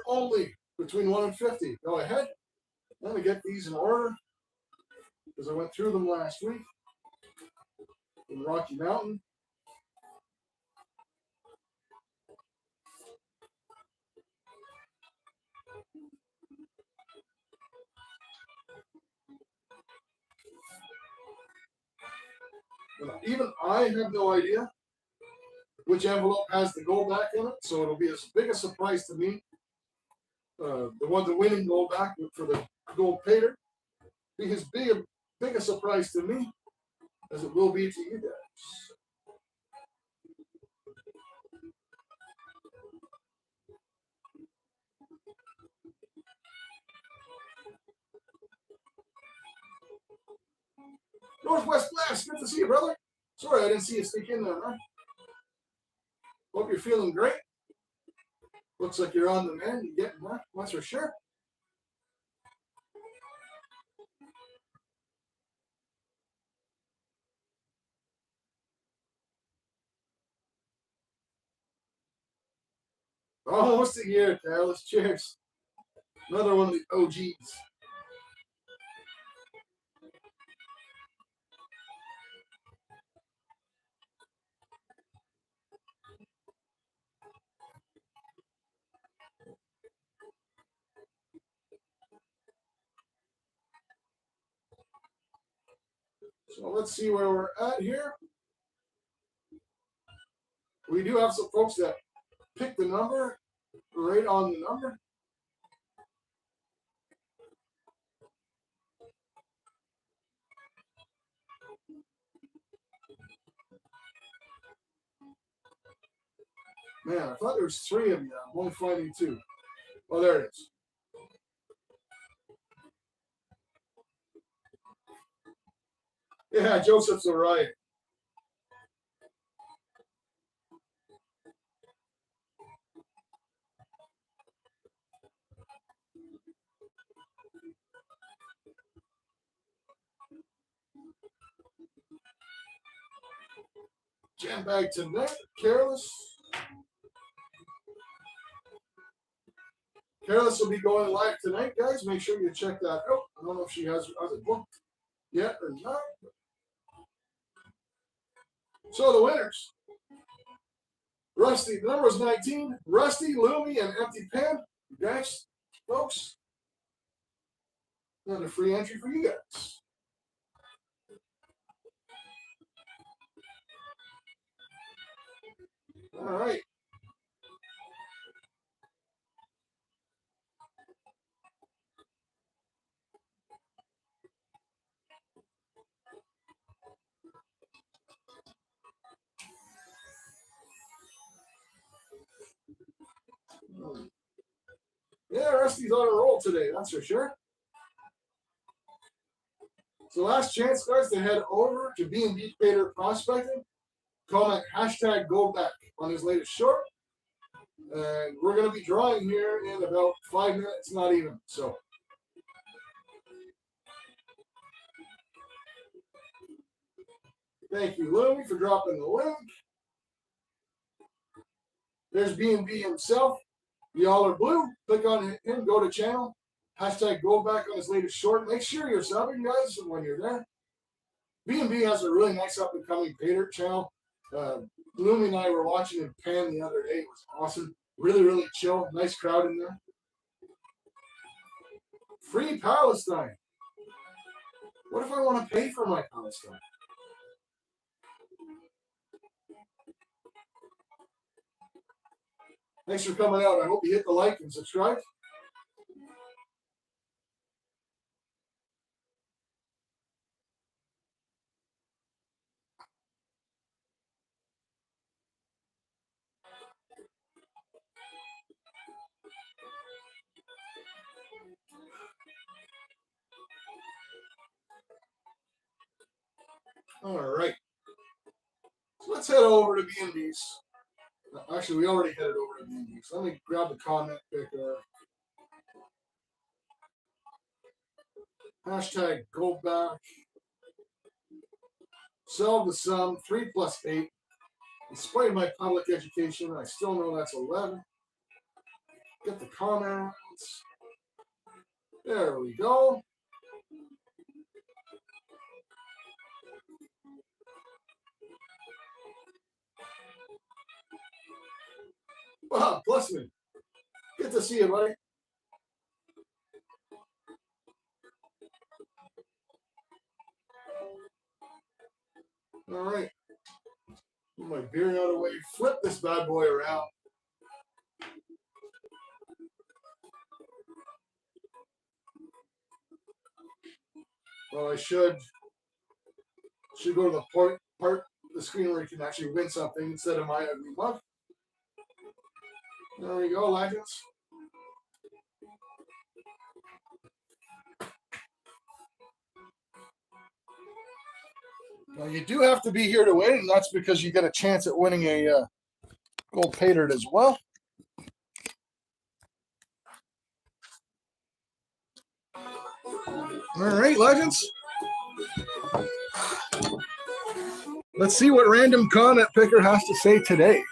only between 1 and 50. Go ahead. Let me get these in order because I went through them last week in Rocky Mountain. Even I have no idea which envelope has the Goldback in it, so it'll be as big a surprise to me. The winning Goldback for the gold pater, be as big a surprise to me as it will be to you guys. Northwest Blast, good to see you, brother. Sorry I didn't see you sneak in there, man. Hope you're feeling great. Looks like you're on the mend. You're getting that, that's for sure. Almost a year, Carlos. Cheers. Another one of the OGs. So let's see where we're at here. We do have some folks that pick the number right on the number. Man, I thought there was 3 of you. I'm only finding 2. Oh, there it is. Yeah, Joseph's all right. Jam bag tonight, Careless. Careless will be going live tonight, guys. Make sure you check that out. I don't know if she has it booked yet or not. So the winners. Rusty, the number is 19. Rusty, Loomy, and Empty Pen. Guys, folks. Another free entry for you guys. All right. Yeah, Rusty's on a roll today, that's for sure. So last chance, guys, to head over to B&B Pater Prospecting. Comment hashtag Goldback on his latest short. And we're going to be drawing here in about 5 minutes, not even. So thank you, Louie, for dropping the link. There's B&B himself. Y'all are blue. Click on him, go to channel. Hashtag Goldback on his latest short. Make sure you're subbing, guys, when you're there. B&B has a really nice up-and-coming pater channel. Loomy and I were watching him pan the other day. It was awesome. Really, really chill. Nice crowd in there. Free Palestine. What if I want to pay for my Palestine? Thanks for coming out. I hope you hit the like and subscribe. All right. So let's head over to B&B's. Actually, we already headed over to B&B's. Let me grab the comment picker. Hashtag Goldback. Sell the sum 3 plus 8. Despite my public education, I still know that's 11. Get the comments. There we go. Wow, bless me. Good to see you, buddy. All right. Put my beer out of the way. Flip this bad boy around. Well, I should go to the part of the screen where you can actually win something instead of my ugly mug. There we go, legends. Now you do have to be here to win, and that's because you get a chance at winning a gold patered as well. All right, legends. Let's see what random comment picker has to say today.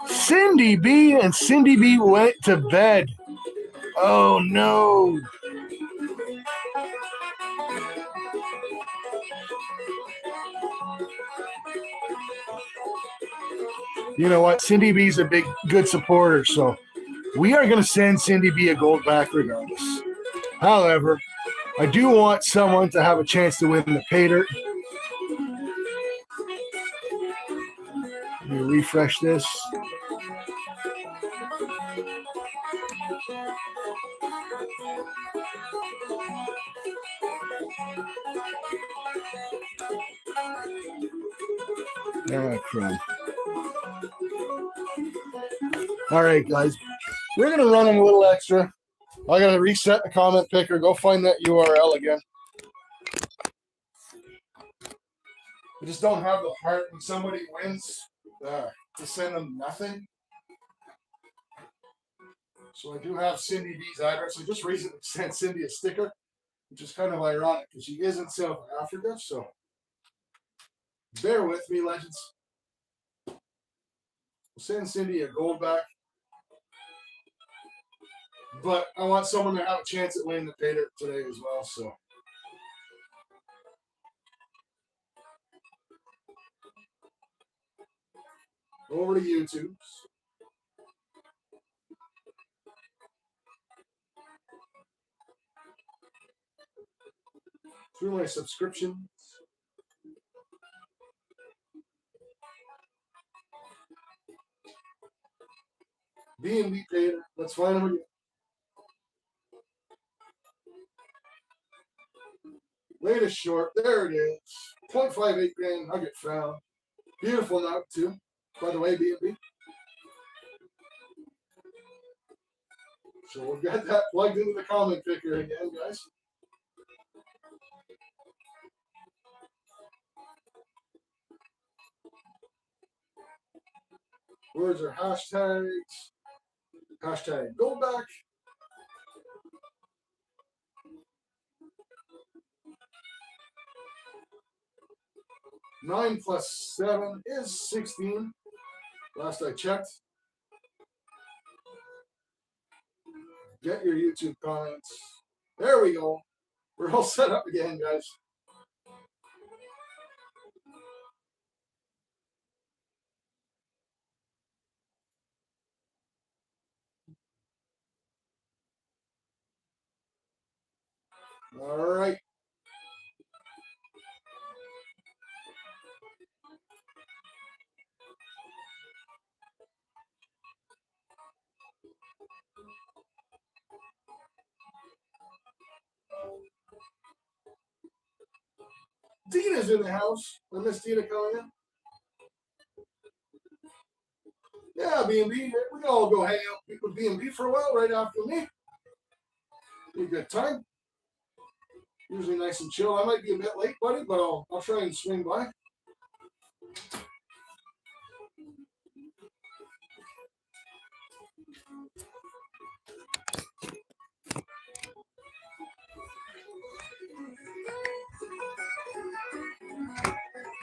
Cindy B, and Cindy B went to bed. Oh no. You know what? Cindy B's a good supporter, so we are going to send Cindy B a gold back regardless. However, I do want someone to have a chance to win the pater. Let me refresh this. Crap. All right, guys. We're going to run them a little extra. I got to reset the comment picker. Go find that URL again. I just don't have the heart when somebody wins to send them nothing. So I do have Cindy B's address. I just recently sent Cindy a sticker, which is kind of ironic because she is in South Africa. So bear with me, legends. We'll send Cindy a gold back. But I want someone to have a chance at winning the pater today as well. So over to YouTube. Through my subscriptions. B&B pater. Let's find them again. Latest short. There it is. 0.58 grand nugget found. Beautiful nugget too. By the way, B&B. So we've got that plugged into the comment picker again, guys. Words are hashtags. Hashtag Goldback. Nine plus 7 is 16. Last I checked. Get your YouTube comments. There we go. We're all set up again, guys. All right. Dina's in the house. I miss Dina coming in. Yeah, B&B. We can all go hang out with B&B for a while right after me. Be a good time. Usually nice and chill. I might be a bit late, buddy, but I'll try and swing by.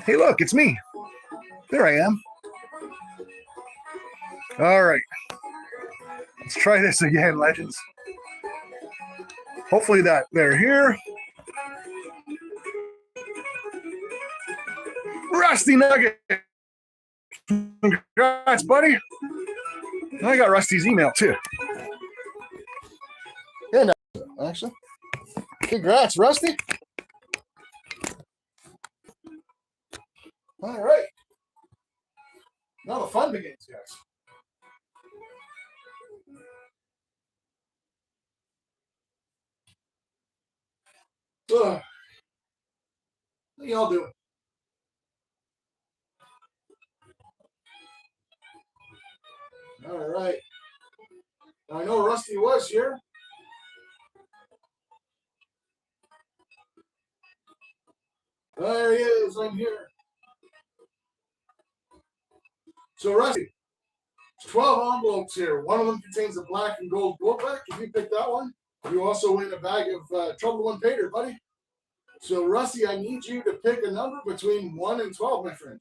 Hey, look, it's me. There I am. All right. Let's try this again, legends. Hopefully they're here. Rusty Nugget. Congrats, buddy. And I got Rusty's email too. And actually, congrats, Rusty. All right. Now the fun begins, guys. Ugh. How y'all doing? All right. I know Rusty was here. There he is. I'm here. So, Rusty, 12 envelopes here. One of them contains a black and gold Goldback. If you pick that one, you also win a bag of Trouble One Pater, buddy. So, Rusty, I need you to pick a number between 1 and 12, my friend.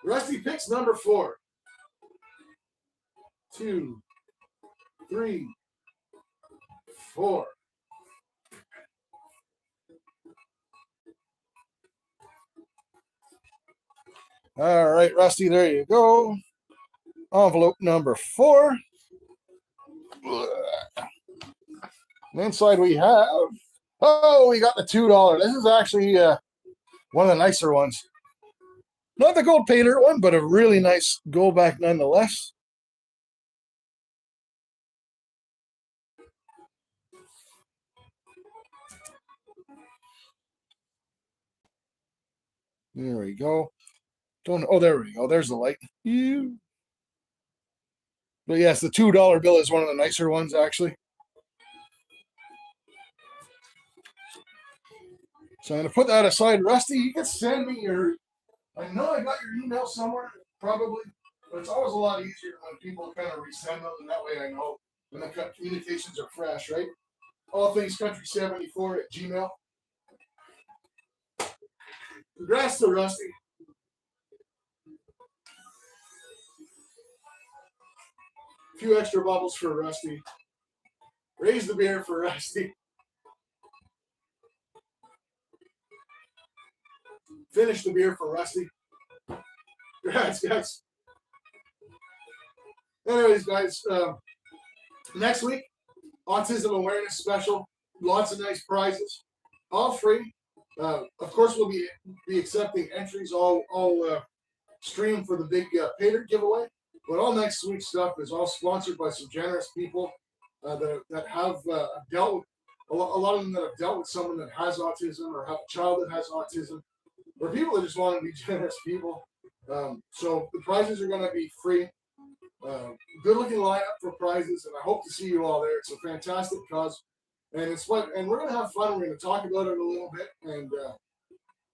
Rusty picks number 4. 2, 3, 4. All right, Rusty, there you go. Envelope number 4. And inside we have, we got the $2. This is actually one of the nicer ones. Not the gold painter one, but a really nice Goldback nonetheless. There we go. There we go. There's the light. But yes, the $2 bill is one of the nicer ones, actually. So I'm going to put that aside. Rusty, you can send me your... I know I got your email somewhere, probably, but it's always a lot easier when people kind of resend them, and that way I know when the communications are fresh, right? All things country74 at Gmail. Congrats to Rusty. A few extra bubbles for Rusty. Raise the beer for Rusty. Finish the beer for Rusty. Congrats, guys. Anyways, guys, next week, Autism Awareness Special. Lots of nice prizes. All free. Of course, we'll be accepting entries all stream for the big Pater giveaway. But all next week's stuff is all sponsored by some generous people that have dealt with, a lot of them that have dealt with someone that has autism or have a child that has autism, or people that just want to be generous people. So the prizes are going to be free. Good looking lineup for prizes, and I hope to see you all there. It's a fantastic cause, and it's fun, and we're going to have fun. We're going to talk about it a little bit and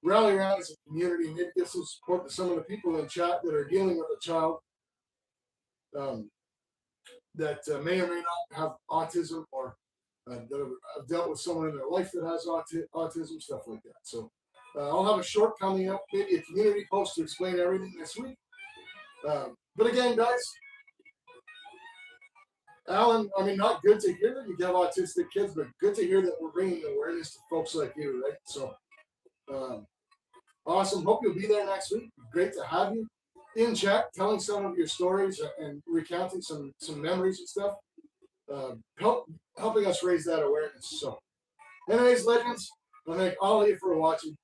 rally around as a community, maybe give some support to some of the people in chat that are dealing with a child that may or may not have autism, or that have dealt with someone in their life that has autism, stuff like that. So I'll have a short coming up, maybe a community post to explain everything this week. But again, guys, Alan, I mean, not good to hear that you have autistic kids, but good to hear that we're bringing awareness to folks like you, right? So awesome. Hope you'll be there next week. Great to have you in chat, telling some of your stories and recounting some memories and stuff, helping us raise that awareness. So anyways, legends, I thank all of you for watching.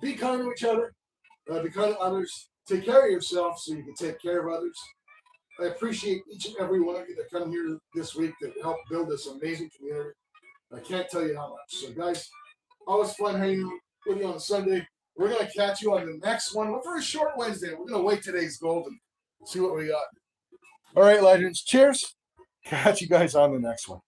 Be kind to each other, be kind to others, take care of yourself so you can take care of others. I appreciate each and every one of you that come here this week that helped build this amazing community. I can't tell you how much. So guys, always fun hanging with you on Sunday. We're going to catch you on the next one. We're for a short Wednesday. We're going to wait today's gold and see what we got. All right, legends. Cheers. Catch you guys on the next one.